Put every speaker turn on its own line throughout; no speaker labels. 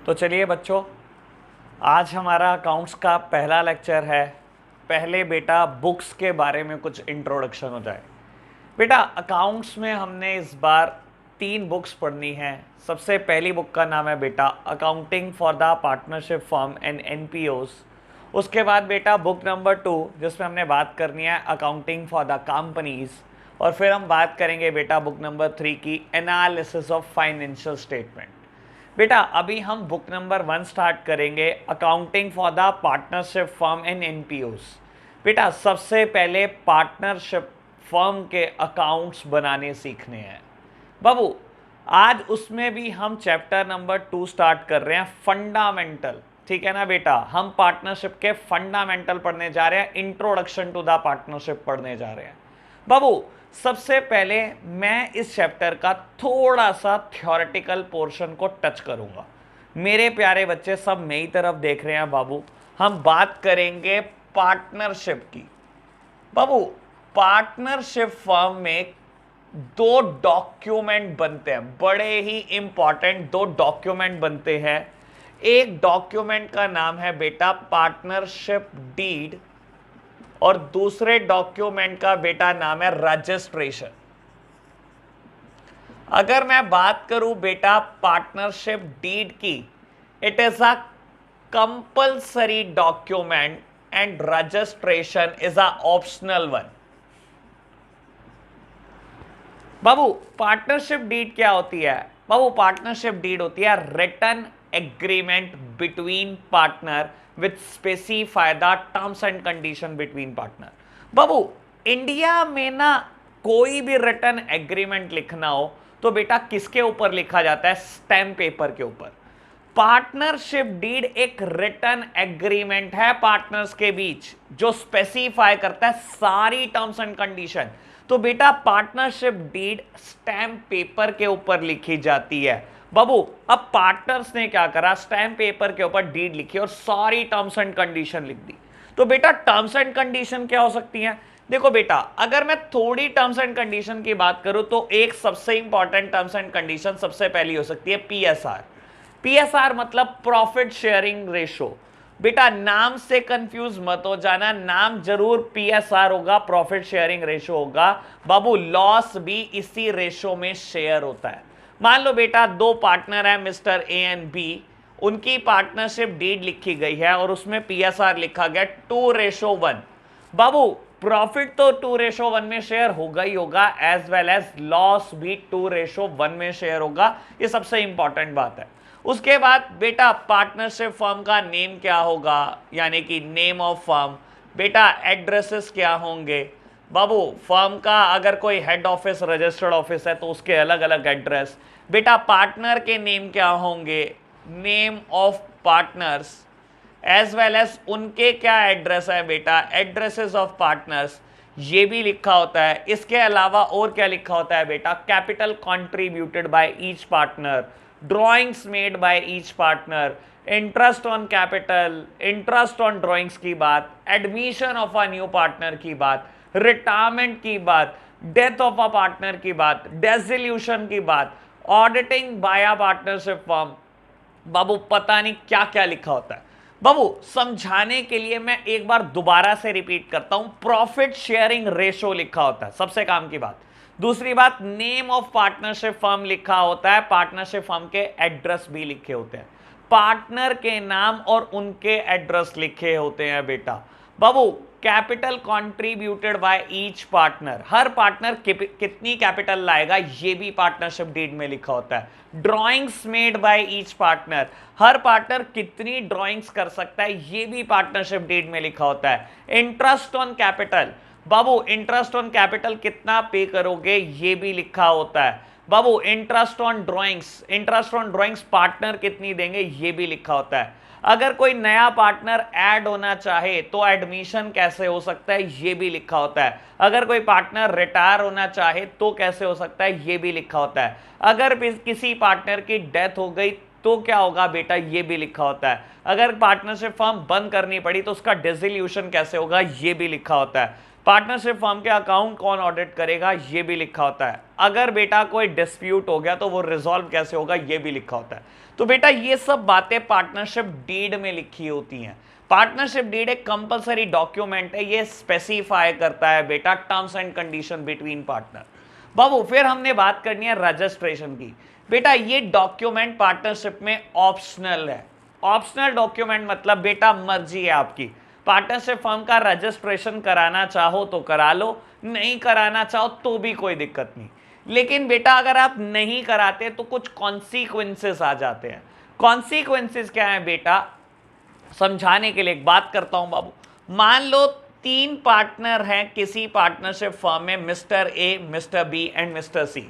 तो चलिए बच्चों, आज हमारा अकाउंट्स का पहला लेक्चर है। पहले बेटा बुक्स के बारे में कुछ इंट्रोडक्शन हो जाए। बेटा अकाउंट्स में हमने इस बार 3 बुक्स पढ़नी है। सबसे पहली बुक का नाम है बेटा accounting for the partnership firm and NPOs. उसके बाद बेटा बुक नंबर 2 जिसमें हमने बात करनी है अकाउंटिंग फॉर द कंपनीज। और फिर हम बात करेंगे बेटा बुक नंबर 3 की एनालिसिस ऑफ फाइनेंशियल स्टेटमेंट। बेटा अभी हम बुक नंबर 1 स्टार्ट करेंगे accounting for the partnership firm and NPOs. बेटा सबसे पहले पार्टनरशिप फर्म के अकाउंट्स बनाने सीखने हैं बाबू। आज उसमें भी हम चैप्टर नंबर 2 स्टार्ट कर रहे हैं फंडामेंटल। ठीक है ना बेटा, हम पार्टनरशिप के फंडामेंटल पढ़ने जा रहे हैं, इंट्रोडक्शन टू द पार्टनरशिप पढ़ने जा रहे हैं बाबू। सबसे पहले मैं इस चैप्टर का थोड़ा सा थ्योरेटिकल पोर्शन को टच करूंगा। मेरे प्यारे बच्चे सब मेरी तरफ देख रहे हैं बाबू। हम बात करेंगे पार्टनरशिप की बाबू। पार्टनरशिप फर्म में 2 डॉक्यूमेंट बनते हैं, बड़े ही इंपॉर्टेंट 2 डॉक्यूमेंट बनते हैं। एक डॉक्यूमेंट का नाम है बेटा पार्टनरशिप डीड और दूसरे डॉक्यूमेंट का बेटा नाम है रजिस्ट्रेशन। अगर मैं बात करूं बेटा पार्टनरशिप डीड की, it is a compulsory document and registration is a optional one. बाबू पार्टनरशिप डीड क्या होती है बाबू? पार्टनरशिप डीड होती है written agreement between partner with specify the terms and condition between partner. बाबू इंडिया में ना कोई भी रिटन एग्रीमेंट लिखना हो तो बेटा किसके ऊपर लिखा जाता है? स्टैम्प पेपर के ऊपर। पार्टनरशिप डीड एक रिटन एग्रीमेंट है पार्टनर्स के बीच जो स्पेसिफाई करता है सारी टर्म्स एंड कंडीशन। तो बेटा पार्टनरशिप डीड स्टैम्प पेपर के ऊपर लिखी जाती है बाबू। अब पार्टनर्स ने क्या करा? स्टैम्प पेपर के ऊपर डीड लिखी और सारी टर्म्स एंड कंडीशन लिख दी। तो बेटा टर्म्स एंड कंडीशन क्या हो सकती हैं? देखो बेटा, अगर मैं थोड़ी टर्म्स एंड कंडीशन की बात करूं तो एक सबसे इंपॉर्टेंट टर्म्स एंड कंडीशन सबसे पहली हो सकती है पीएसआर। पीएसआर मतलब प्रॉफिट शेयरिंग रेशो। बेटा नाम से कंफ्यूज मत हो जाना, नाम जरूर पीएसआर होगा, प्रॉफिट शेयरिंग रेशो होगा बाबू। लॉस भी इसी रेशो में शेयर होता है। मान लो बेटा 2 पार्टनर है मिस्टर ए एंड बी, उनकी पार्टनरशिप डीड लिखी गई है और उसमें पीएसआर लिखा गया 2:1। बाबू प्रॉफिट तो 2:1 में शेयर होगा ही होगा, एज वेल एज लॉस भी 2:1 में शेयर होगा। ये सबसे इंपॉर्टेंट बात है। उसके बाद बेटा पार्टनरशिप फर्म का नेम क्या होगा, यानी कि नेम ऑफ फर्म। बेटा एड्रेसेस क्या होंगे बाबू? फर्म का अगर कोई हेड ऑफिस रजिस्टर्ड ऑफिस है तो उसके अलग अलग एड्रेस। बेटा पार्टनर के नेम क्या होंगे? Name of partners, as well as उनके क्या एड्रेस है बेटा? एड्रेसेस ऑफ पार्टनर्स, ये भी लिखा होता है। इसके अलावा और क्या लिखा होता है बेटा? Capital contributed bye each partner, drawings made by each partner, interest on capital, interest on drawings की बात, admission of a new partner की बात, रिटायरमेंट की बात, डेथ ऑफ अ पार्टनर की बात, डिसोल्यूशन की बात, auditing by a partnership firm. बाबू पता नहीं क्या क्या लिखा होता है बाबू। समझाने के लिए मैं एक बार दोबारा से रिपीट करता हूं, प्रॉफिट शेयरिंग रेशो लिखा होता है, सबसे काम की बात। दूसरी बात, नेम ऑफ पार्टनरशिप फर्म लिखा होता है, पार्टनरशिप फर्म के एड्रेस भी लिखे होते हैं, पार्टनर के नाम और उनके एड्रेस लिखे होते हैं बेटा। बाबू capital contributed by each partner, हर पार्टनर कितनी कैपिटल लाएगा ये भी पार्टनरशिप डीड में लिखा होता है। Drawings made by each partner, हर पार्टनर कितनी ड्राइंग्स कर सकता है ये भी पार्टनरशिप डीड में लिखा होता है। इंटरेस्ट ऑन कैपिटल, बाबू इंटरेस्ट ऑन कैपिटल कितना पे करोगे ये भी लिखा होता है। बाबू interest on drawings, interest on drawings partner कितनी देंगे ये भी लिखा होता है। अगर कोई नया पार्टनर ऐड होना चाहे तो एडमिशन कैसे हो सकता है ये भी लिखा होता है। अगर कोई पार्टनर रिटायर होना चाहे तो कैसे हो सकता है ये भी लिखा होता है। अगर किसी पार्टनर की डेथ हो गई तो क्या होगा बेटा ये भी लिखा होता है। अगर पार्टनरशिप फर्म बंद करनी पड़ी तो उसका डिसोल्यूशन कैसे होगा ये भी लिखा होता है। पार्टनरशिप फर्म के अकाउंट कौन ऑडिट करेगा ये भी लिखा होता है। अगर बेटा कोई डिस्प्यूट हो गया तो वो रिजॉल्व कैसे होगा ये भी लिखा होता है। तो बेटा ये सब बातें पार्टनरशिप डीड में लिखी होती हैं। पार्टनरशिप डीड एक कंपलसरी डॉक्यूमेंट है, ये स्पेसिफाई करता है बेटा terms and condition between partner. बाबू फिर हमने बात करनी है रजिस्ट्रेशन की। बेटा ये डॉक्यूमेंट पार्टनरशिप में ऑप्शनल है। ऑप्शनल डॉक्यूमेंट मतलब बेटा मर्जी है आपकी, पार्टनरशिप फर्म का रजिस्ट्रेशन कराना चाहो तो करा लो, नहीं कराना चाहो तो भी कोई दिक्कत नहीं। लेकिन बेटा अगर आप नहीं कराते तो कुछ कॉन्सिक्वेंसेस आ जाते हैं। कॉन्सिक्वेंसेस क्या है बेटा, समझाने के लिए एक बात करता हूं बाबू। मान लो 3 पार्टनर हैं किसी पार्टनरशिप फर्म में, mister A, mister B and mister C.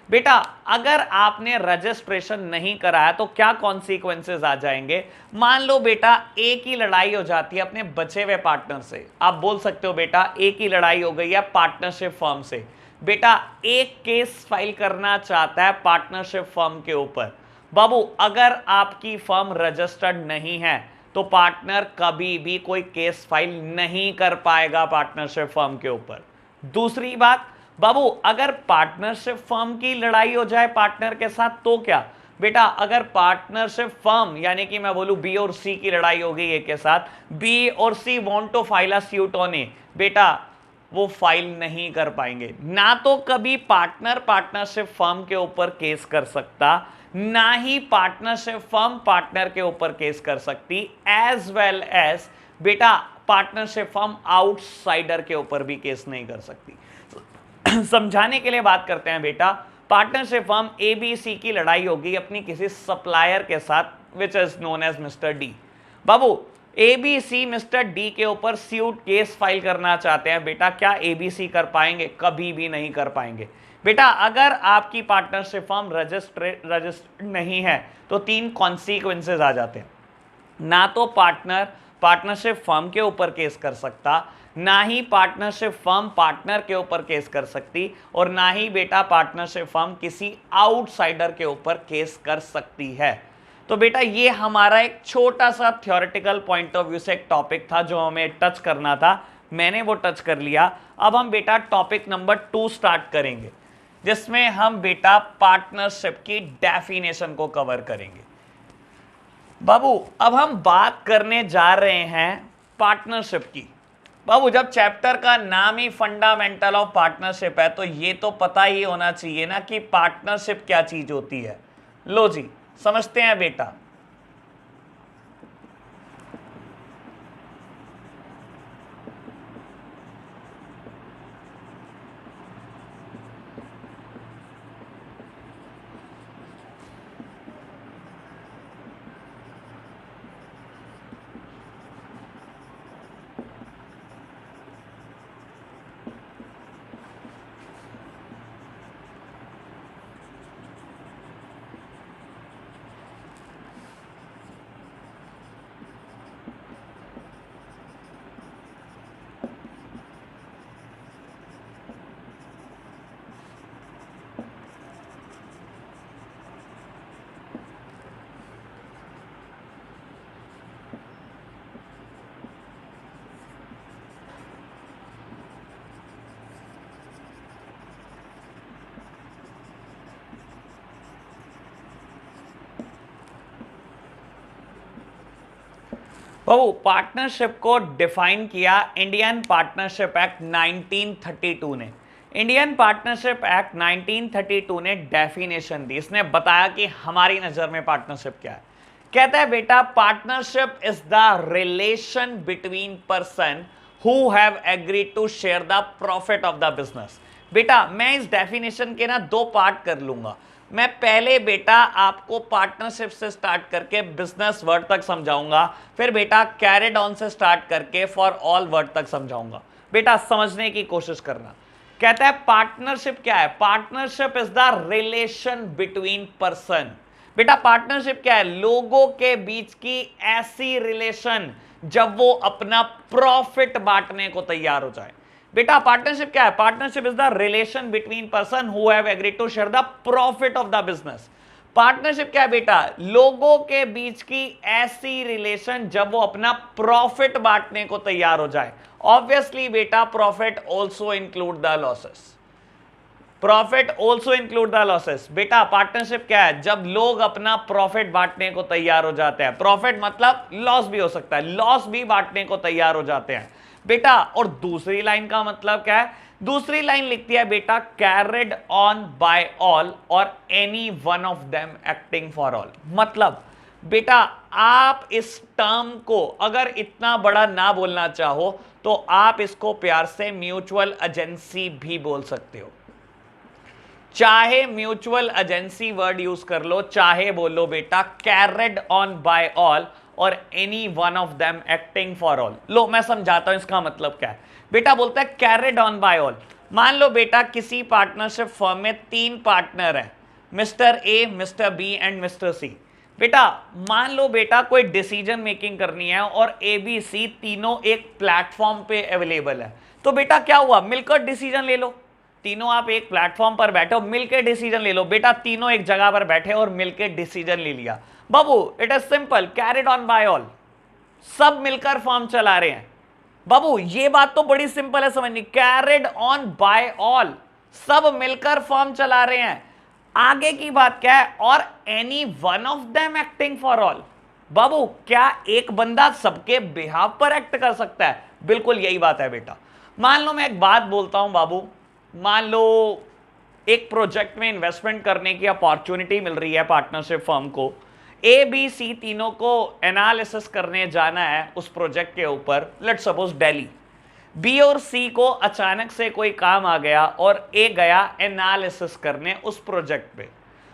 बेटा अगर आपने रजिस्ट्रेशन नहीं कराया तो क्या कॉन्सिक्वेंसेस आ जाएंगे। मान लो बेटा ए की लड़ाई हो जाती है अपने बचे हुए पार्टनर से, आप बोल सकते हो बेटा ए की लड़ाई हो गई है पार्टनरशिप फर्म से। बेटा एक केस फाइल करना चाहता है पार्टनरशिप फर्म के ऊपर। बाबू अगर आपकी फर्म रजिस्टर्ड नहीं है तो पार्टनर कभी भी कोई केस फाइल नहीं कर पाएगा पार्टनरशिप फर्म के ऊपर। दूसरी बात बाबू, अगर पार्टनरशिप फर्म की लड़ाई हो जाए पार्टनर के साथ तो क्या। बेटा अगर पार्टनरशिप फर्म यानी कि मैं बोलूं बी और सी की लड़ाई हो गई ए के साथ, बी और C want to file a suit on A, बेटा वो फाइल नहीं कर पाएंगे। ना तो कभी पार्टनर पार्टनरशिप फर्म के ऊपर केस कर सकता, ना ही पार्टनरशिप फर्म पार्टनर के ऊपर केस कर सकती, एज वेल एज बेटा पार्टनरशिप फर्म आउटसाइडर के ऊपर भी केस नहीं कर सकती। समझाने के लिए बात करते हैं बेटा, पार्टनरशिप फर्म एबीसी की लड़ाई होगी अपनी किसी सप्लायर के साथ which is known as mister D. बाबू एबीसी मिस्टर डी के ऊपर सूट केस फाइल करना चाहते हैं, बेटा क्या एबीसी कर पाएंगे? कभी भी नहीं कर पाएंगे। बेटा अगर आपकी पार्टनरशिप फर्म रजिस्टर्ड नहीं है तो 3 कॉन्सिक्वेंसेज आ जाते हैं। ना तो पार्टनर पार्टनरशिप फर्म के ऊपर केस कर सकता, ना ही पार्टनरशिप फर्म पार्टनर के ऊपर केस कर सकती, और ना ही बेटा पार्टनरशिप फर्म किसी आउटसाइडर के ऊपर केस कर सकती है। तो बेटा ये हमारा एक छोटा सा थ्योरेटिकल पॉइंट ऑफ व्यू से एक टॉपिक था जो हमें टच करना था, मैंने वो टच कर लिया। अब हम बेटा टॉपिक नंबर 2 स्टार्ट करेंगे जिसमें हम बेटा पार्टनरशिप की डेफिनेशन को कवर करेंगे। बाबू अब हम बात करने जा रहे हैं पार्टनरशिप की। बाबू जब चैप्टर का नाम ही फंडामेंटल ऑफ पार्टनरशिप है तो ये तो पता ही होना चाहिए ना कि पार्टनरशिप क्या चीज होती है। लो जी समझते हैं बेटा। बाबू पार्टनरशिप को डिफाइन किया इंडियन पार्टनरशिप एक्ट 1932 ने। इंडियन पार्टनरशिप एक्ट 1932 ने डेफिनेशन दी, इसने बताया कि हमारी नजर में पार्टनरशिप क्या है। कहता है बेटा partnership is the relation between person who have agreed to share the profit of the business. बेटा मैं इस डेफिनेशन के ना 2 पार्ट कर लूंगा। मैं पहले बेटा आपको पार्टनरशिप से स्टार्ट करके बिजनेस वर्ड तक समझाऊंगा, फिर बेटा कैरिड ऑन से स्टार्ट करके फॉर ऑल वर्ड तक समझाऊंगा। बेटा समझने की कोशिश करना। कहता है पार्टनरशिप क्या है? Partnership is the relation between person. बेटा पार्टनरशिप क्या है? लोगों के बीच की ऐसी रिलेशन जब वो अपना प्रॉफिट बांटने को तैयार हो जाए। बेटा पार्टनरशिप क्या है? Partnership is the relation between person who have agreed to share the profit of the business. Partnership क्या है बेटा? लोगों के बीच की ऐसी रिलेशन जब वो अपना प्रॉफिट बांटने को तैयार हो जाए। ऑब्वियसली बेटा profit also include the losses. Profit also include the losses. बेटा पार्टनरशिप क्या है? जब लोग अपना प्रॉफिट बांटने को तैयार हो जाते हैं। प्रॉफिट मतलब लॉस भी हो सकता है, लॉस भी बांटने को तैयार हो जाते हैं बेटा। और दूसरी लाइन का मतलब क्या है? दूसरी लाइन लिखती है बेटा carried on by all or any one of them acting for all. मतलब बेटा आप इस टर्म को अगर इतना बड़ा ना बोलना चाहो तो आप इसको प्यार से म्यूचुअल एजेंसी भी बोल सकते हो। चाहे म्यूचुअल एजेंसी वर्ड यूज कर लो, चाहे बोलो बेटा carried on by all or any one of them acting for all. लो मैं समझाता हूं इसका मतलब क्या है। बेटा बोलता है कैरिड ऑन बाय ऑल। मान लो बेटा किसी पार्टनरशिप फर्म में 3 पार्टनर हैं, mister A, mister B and mister C. बेटा मान लो बेटा कोई डिसीजन मेकिंग करनी है और ए बी सी तीनों एक प्लेटफॉर्म पे अवेलेबल है। तो बेटा क्या हुआ? मिलकर डिसीजन ले लो। तीनों आप एक प्लेटफॉर्म पर बैठे हो, मिलकर डिसीजन ले लो। बेटा तीनों एक जगह पर बैठे और मिलकर डिसीजन ले लिया। बाबू it is simple, carried on by all. सब मिलकर फॉर्म चला रहे हैं। बाबू ये बात तो बड़ी सिंपल है समझनी, कैरिड ऑन बाय ऑल, सब मिलकर फॉर्म चला रहे हैं। आगे की बात क्या है? Or any one of them acting for all. बाबू क्या एक बंदा सबके बिहाफ पर एक्ट कर सकता है? बिल्कुल यही बात है बेटा। मान लो मैं एक बात बोलता हूं बाबू, मान लो एक प्रोजेक्ट में इन्वेस्टमेंट करने की अपॉर्चुनिटी मिल रही है पार्टनरशिप फर्म को। ए बी सी तीनों को एनालिसिस करने जाना है उस प्रोजेक्ट के ऊपर, लेट्स सपोज दिल्ली। बी और सी को अचानक से कोई काम आ गया और ए गया एनालिसिस करने उस प्रोजेक्ट पे।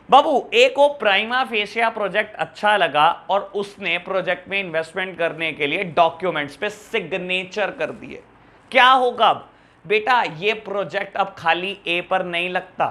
बाबू ए को प्राइमा फेशिया प्रोजेक्ट अच्छा लगा और उसने प्रोजेक्ट में इन्वेस्टमेंट करने के लिए डॉक्यूमेंट्स पे सिग्नेचर कर दिए। क्या होगा अब? बेटा ये प्रोजेक्ट अब खाली ए पर नहीं लगता।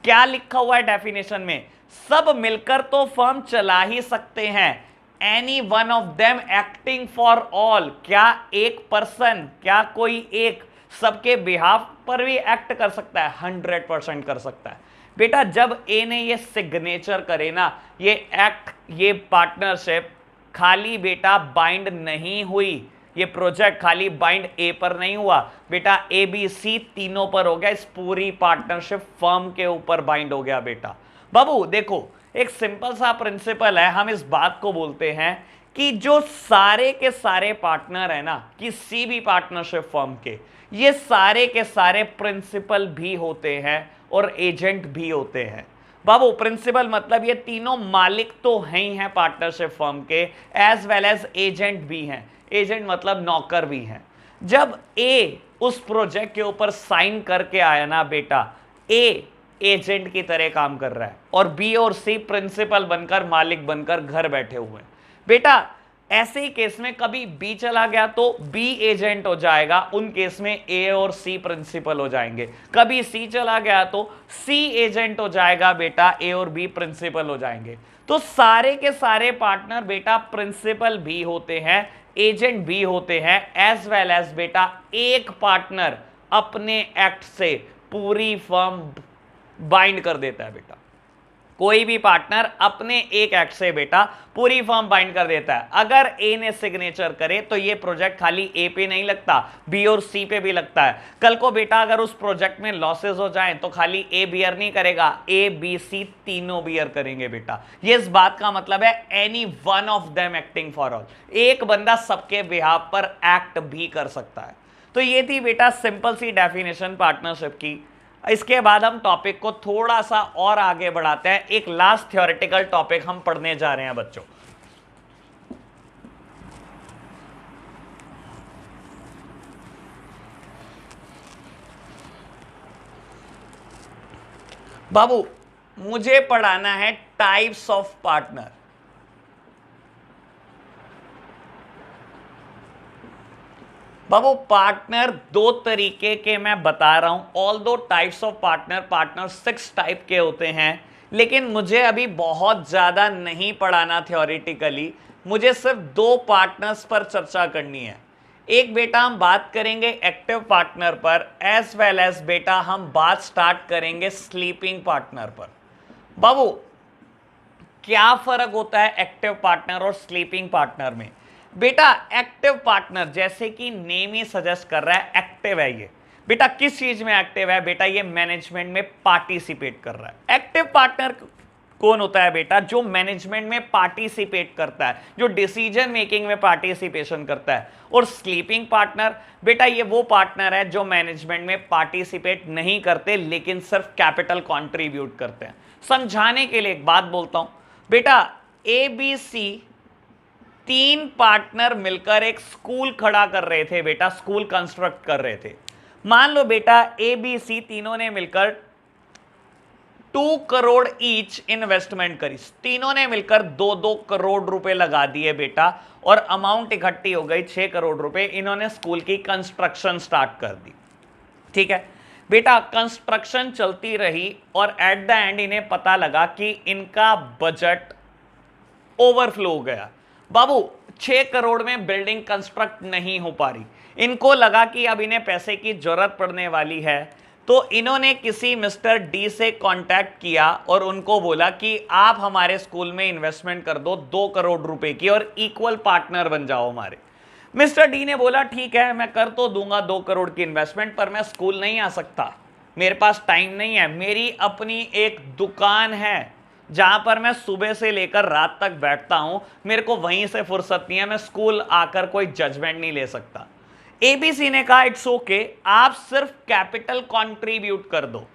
क्या लिखा हुआ है डेफिनेशन में? सब मिलकर तो फर्म चला ही सकते हैं, any one of them acting for all. क्या एक पर्सन, क्या कोई एक सबके बिहाफ पर भी एक्ट कर सकता है? 100% कर सकता है बेटा। जब ए ने ये सिग्नेचर करे ना, ये एक्ट, ये पार्टनरशिप खाली बेटा बाइंड नहीं हुई, ये प्रोजेक्ट खाली बाइंड ए पर नहीं हुआ बेटा, ए बी सी तीनों पर हो गया, इस पूरी पार्टनरशिप फर्म के ऊपर बाइंड हो गया बेटा। बाबू देखो एक सिंपल सा प्रिंसिपल है, हम इस बात को बोलते हैं कि जो सारे के सारे पार्टनर है ना किसी भी पार्टनरशिप फर्म के, ये सारे के सारे प्रिंसिपल भी होते हैं और एजेंट भी होते हैं। बाबू प्रिंसिपल मतलब ये तीनों मालिक तो हैं ही हैं पार्टनरशिप फर्म के, एज वेल एज एजेंट भी हैं। एजेंट मतलब नौकर भी हैं। जब ए उस प्रोजेक्ट के ऊपर साइन करके आया ना बेटा, ए एजेंट की तरह काम कर रहा है और बी और सी प्रिंसिपल बनकर, मालिक बनकर घर बैठे हुए हैं बेटा। ऐसे ही केस में कभी बी चला गया तो बी एजेंट हो जाएगा, उन केस में ए और सी प्रिंसिपल हो जाएंगे। कभी सी चला गया तो सी एजेंट हो जाएगा बेटा, ए और बी प्रिंसिपल हो जाएंगे। तो सारे के सारे पार्टनर बेटा प्रिंसिपल भी होते हैं, एजेंट भी होते हैं, एज वेल एज बेटा एक पार्टनर अपने एक्ट से पूरी फर्म बाइंड कर देता है बेटा। कोई भी पार्टनर अपने एक एक्ट से बेटा पूरी फर्म बाइंड कर देता है। अगर ए ने सिग्नेचर करे तो ये प्रोजेक्ट खाली ए पे नहीं लगता, बी और सी पे भी लगता है। कल को बेटा अगर उस प्रोजेक्ट में लॉसेस हो जाएं तो खाली ए बियर नहीं करेगा, ए बी सी तीनों बियर करेंगे बेटा। ये इस बात का मतलब है any one of them acting for all, एक बंदा सबके बिहाफ पर एक्ट भी कर सकता है। तो ये थी बेटा सिंपल सी डेफिनेशन पार्टनरशिप की। इसके बाद हम टॉपिक को थोड़ा सा और आगे बढ़ाते हैं। एक लास्ट थ्योरेटिकल टॉपिक हम पढ़ने जा रहे हैं बच्चों। बाबू मुझे पढ़ाना है types of partner. Babu partner दो तरीके के मैं बता रहा हूं। ऑल दो टाइप्स ऑफ पार्टनर 6 टाइप के होते हैं, लेकिन मुझे अभी बहुत ज्यादा नहीं पढ़ाना थ्योरेटिकली, मुझे सिर्फ 2 पार्टनर्स पर चर्चा करनी है। एक बेटा हम बात करेंगे एक्टिव पार्टनर पर, एज वेल एज बेटा हम बात स्टार्ट करेंगे स्लीपिंग पार्टनर पर। बाबू क्या फर्क होता है एक्टिव पार्टनर और स्लीपिंग पार्टनर में? बेटा एक्टिव पार्टनर जैसे कि नेम ही सजेस्ट कर रहा है एक्टिव है ये, बेटा किस चीज में एक्टिव है? बेटा ये मैनेजमेंट में पार्टिसिपेट कर रहा है। एक्टिव पार्टनर कौन होता है बेटा? जो मैनेजमेंट में पार्टिसिपेट करता है, जो डिसीजन मेकिंग में पार्टिसिपेशन करता है। और स्लीपिंग पार्टनर, बेटा ये वो पार्टनर है जो मैनेजमेंट में पार्टिसिपेट नहीं करते लेकिन सिर्फ कैपिटल कंट्रीब्यूट करते हैं। समझाने के लिए एक बात बोलता हूं बेटा, ABC 3 पार्टनर मिलकर एक स्कूल खड़ा कर रहे थे बेटा, स्कूल कंस्ट्रक्ट कर रहे थे। मान लो बेटा ABC तीनों ने मिलकर 2 करोड़ ईच इन्वेस्टमेंट करी, तीनों ने मिलकर 2-2 करोड़ रुपए लगा दिए बेटा, और अमाउंट इकट्ठी हो गई 6 करोड़ रुपए। इन्होंने स्कूल की कंस्ट्रक्शन स्टार्ट कर दी। ठीक है बेटा, कंस्ट्रक्शन चलती रही और एट द एंड इन्हें पता लगा कि इनका बजट ओवरफ्लो हो गया। बाबू 6 करोड़ में बिल्डिंग कंस्ट्रक्ट नहीं हो पा रही। इनको लगा कि अब इन्हें पैसे की जरूरत पड़ने वाली है, तो इन्होंने किसी मिस्टर डी से कांटेक्ट किया और उनको बोला कि आप हमारे स्कूल में इन्वेस्टमेंट कर दो 2 करोड़ रुपए की और इक्वल पार्टनर बन जाओ हमारे। मिस्टर डी ने बोला ठीक है, मैं कर तो दूंगा 2 करोड़ की इन्वेस्टमेंट, पर मैं स्कूल नहीं आ सकता, मेरे पास टाइम नहीं है, मेरी अपनी एक दुकान है जहां पर मैं सुबह से लेकर रात तक बैठता हूं, मेरे को वहीं से फुर्सत नहीं है, मैं स्कूल आकर कोई जजमेंट नहीं ले सकता। ABC ने कहा इट्स ओके, आप सिर्फ कैपिटल कंट्रीब्यूट कर दो,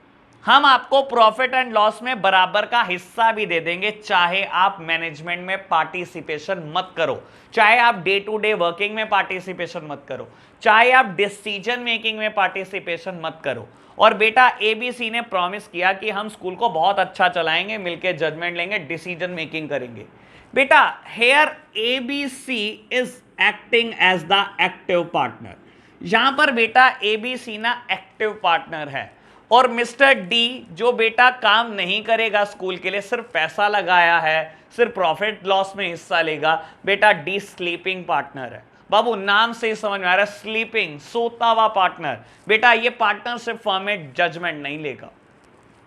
हम आपको प्रॉफिट एंड लॉस में बराबर का हिस्सा भी दे देंगे, चाहे आप मैनेजमेंट में पार्टिसिपेशन मत करो, चाहे आप डे टू डे वर्किंग में पार्टिसिपेशन मत करो, चाहे आप डिसीजन मेकिंग में पार्टिसिपेशन मत करो। और बेटा ABC ने प्रॉमिस किया कि हम स्कूल को बहुत अच्छा चलाएंगे, मिलकर जजमेंट लेंगे, डिसीजन मेकिंग करेंगे। बेटा here ABC is acting as the active partner. यहां पर बेटा ABC ना एक्टिव पार्टनर है, और मिस्टर डी जो बेटा काम नहीं करेगा स्कूल के लिए, सिर्फ पैसा लगाया है, सिर्फ प्रॉफिट लॉस में हिस्सा लेगा, बेटा डी स्लीपिंग पार्टनर है। बाबू नाम से ही समझ में आ रहा है, स्लीपिंग, सोता हुआ पार्टनर। बेटा ये पार्टनरशिप फर्म में जजमेंट नहीं लेगा।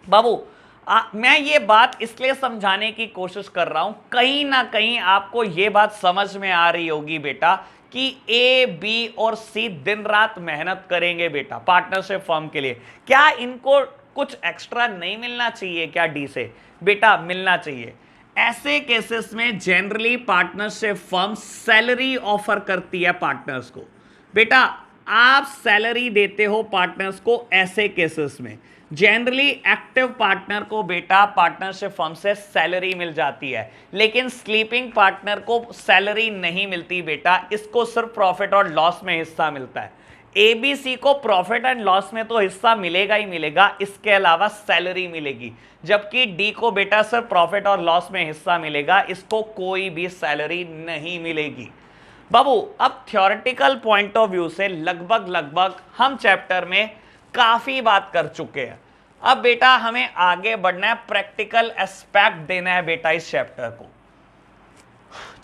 बाबू मैं ये बात इसलिए समझाने की कोशिश कर रहा हूं, कहीं ना कहीं आपको ये बात समझ में आ रही होगी बेटा कि A, B और C दिन रात मेहनत करेंगे बेटा पार्टनरशिप फर्म के लिए। क्या इनको कुछ एक्स्ट्रा नहीं मिलना चाहिए क्या डी से? बेटा मिलना चाहिए। ऐसे केसेस में generally partnership firm salary offer करती है पार्टनर्स को। बेटा आप सैलरी देते हो पार्टनर्स को, ऐसे केसेस में जनरली एक्टिव पार्टनर को बेटा पार्टनरशिप फर्म से सैलरी मिल जाती है, लेकिन स्लीपिंग पार्टनर को सैलरी नहीं मिलती बेटा, इसको सिर्फ प्रॉफिट और लॉस में हिस्सा मिलता है। ABC को प्रॉफिट एंड लॉस में तो हिस्सा मिलेगा ही मिलेगा, इसके अलावा सैलरी मिलेगी, जबकि डी को बेटा सिर्फ प्रॉफिट और लॉस में हिस्सा मिलेगा, इसको कोई भी सैलरी नहीं मिलेगी। बाबू अब थ्योरेटिकल पॉइंट ऑफ व्यू से लगभग हम चैप्टर में काफी बात कर चुके हैं। अब बेटा हमें आगे बढ़ना है, प्रैक्टिकल एस्पेक्ट देना है बेटा इस चैप्टर को।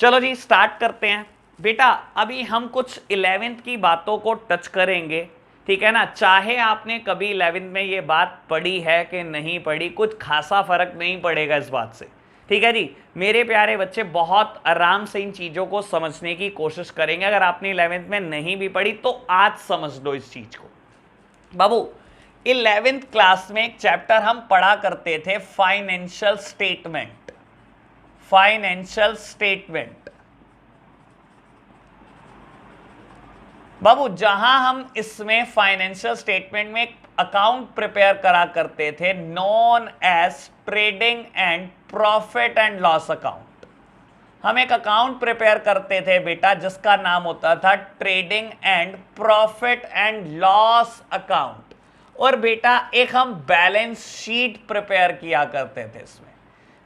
चलो जी स्टार्ट करते हैं। बेटा अभी हम कुछ 11th की बातों को टच करेंगे, ठीक है ना। चाहे आपने कभी 11th में ये बात पढ़ी है कि नहीं पढ़ी, कुछ खासा फर्क नहीं पड़ेगा इस बात से, ठीक है जी। मेरे प्यारे बच्चे बहुत आराम से इन चीज़ों को समझने की कोशिश करेंगे। अगर आपने 11th में नहीं भी पढ़ी तो आज समझ लो इस चीज़ को। बाबू 11th क्लास में एक चैप्टर हम पढ़ा करते थे, फाइनेंशियल स्टेटमेंट। फाइनेंशियल स्टेटमेंट बाबू, जहां हम इसमें फाइनेंशियल स्टेटमेंट में एक अकाउंट प्रिपेयर करा करते थे known as trading and profit and loss account. हम एक अकाउंट प्रिपेयर करते थे बेटा जिसका नाम होता था trading and profit and loss account, और बेटा एक हम बैलेंस शीट प्रिपेयर किया करते थे इसमें।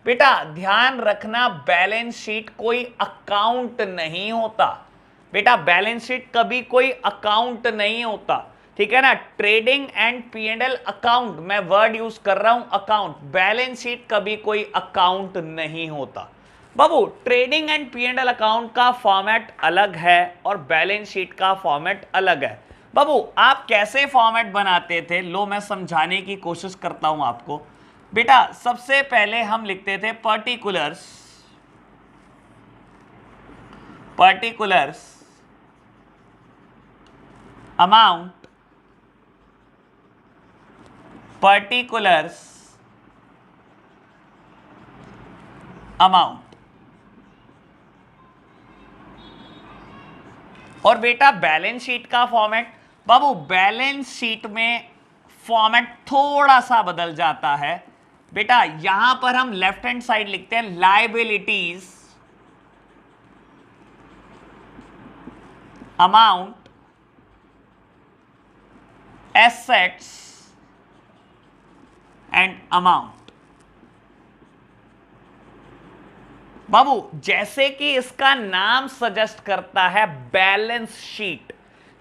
बेटा ध्यान रखना, बैलेंस शीट कोई अकाउंट नहीं होता बेटा, बैलेंस शीट कभी कोई अकाउंट नहीं होता, ठीक है ना। ट्रेडिंग एंड P&L अकाउंट, मैं वर्ड यूज कर रहा हूं अकाउंट, बैलेंस शीट कभी कोई अकाउंट नहीं होता। बाबू ट्रेडिंग एंड P&L अकाउंट का फॉर्मेट अलग है और बैलेंस शीट का फॉर्मेट अलग है। बाबू आप कैसे फॉर्मेट बनाते थे, लो मैं समझाने की कोशिश करता हूं आपको। बेटा सबसे पहले हम लिखते थे पर्टिकुलर्स अमाउंट पर्टिकुलर्स अमाउंट। और बेटा बैलेंस शीट का फॉर्मेट, बाबू बैलेंस शीट में फॉर्मेट थोड़ा सा बदल जाता है बेटा। यहां पर हम लेफ्ट हैंड साइड लिखते हैं liabilities amount assets and amount. बाबू जैसे कि इसका नाम सजेस्ट करता है बैलेंस शीट,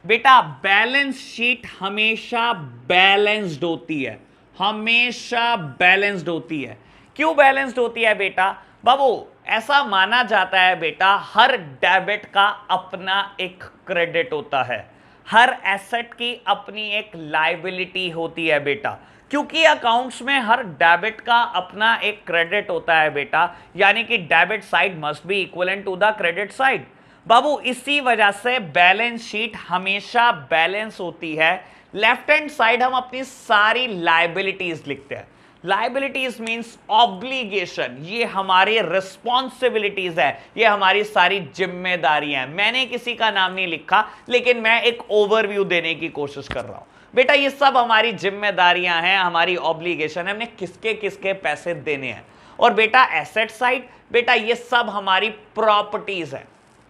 बेटा बैलेंस शीट हमेशा बैलेंस्ड होती है, हमेशा बैलेंस्ड होती है। क्यों बैलेंस्ड होती है बेटा? बाबू ऐसा माना जाता है बेटा, हर डेबिट का अपना एक क्रेडिट होता है, हर एसेट की अपनी एक लायबिलिटी होती है बेटा। क्योंकि अकाउंट्स में हर डेबिट का अपना एक क्रेडिट होता है बेटा, यानी कि debit side must be equivalent to the credit side. बाबू इसी वजह से बैलेंस शीट हमेशा बैलेंस होती है। लेफ्ट हैंड साइड हम अपनी सारी लायबिलिटीज लिखते हैं। लायबिलिटीज मींस ऑब्लिगेशन, ये हमारी रिस्पॉन्सिबिलिटीज है, ये हमारी सारी जिम्मेदारियां हैं। मैंने किसी का नाम नहीं लिखा, लेकिन मैं एक ओवरव्यू देने की कोशिश कर रहा हूं बेटा। ये सब हमारी जिम्मेदारियां हैं, हमारी ऑब्लिगेशन है, हमने किसके किसके पैसे देने हैं। और बेटा एसेट साइड, बेटा ये सब हमारी प्रॉपर्टीज है,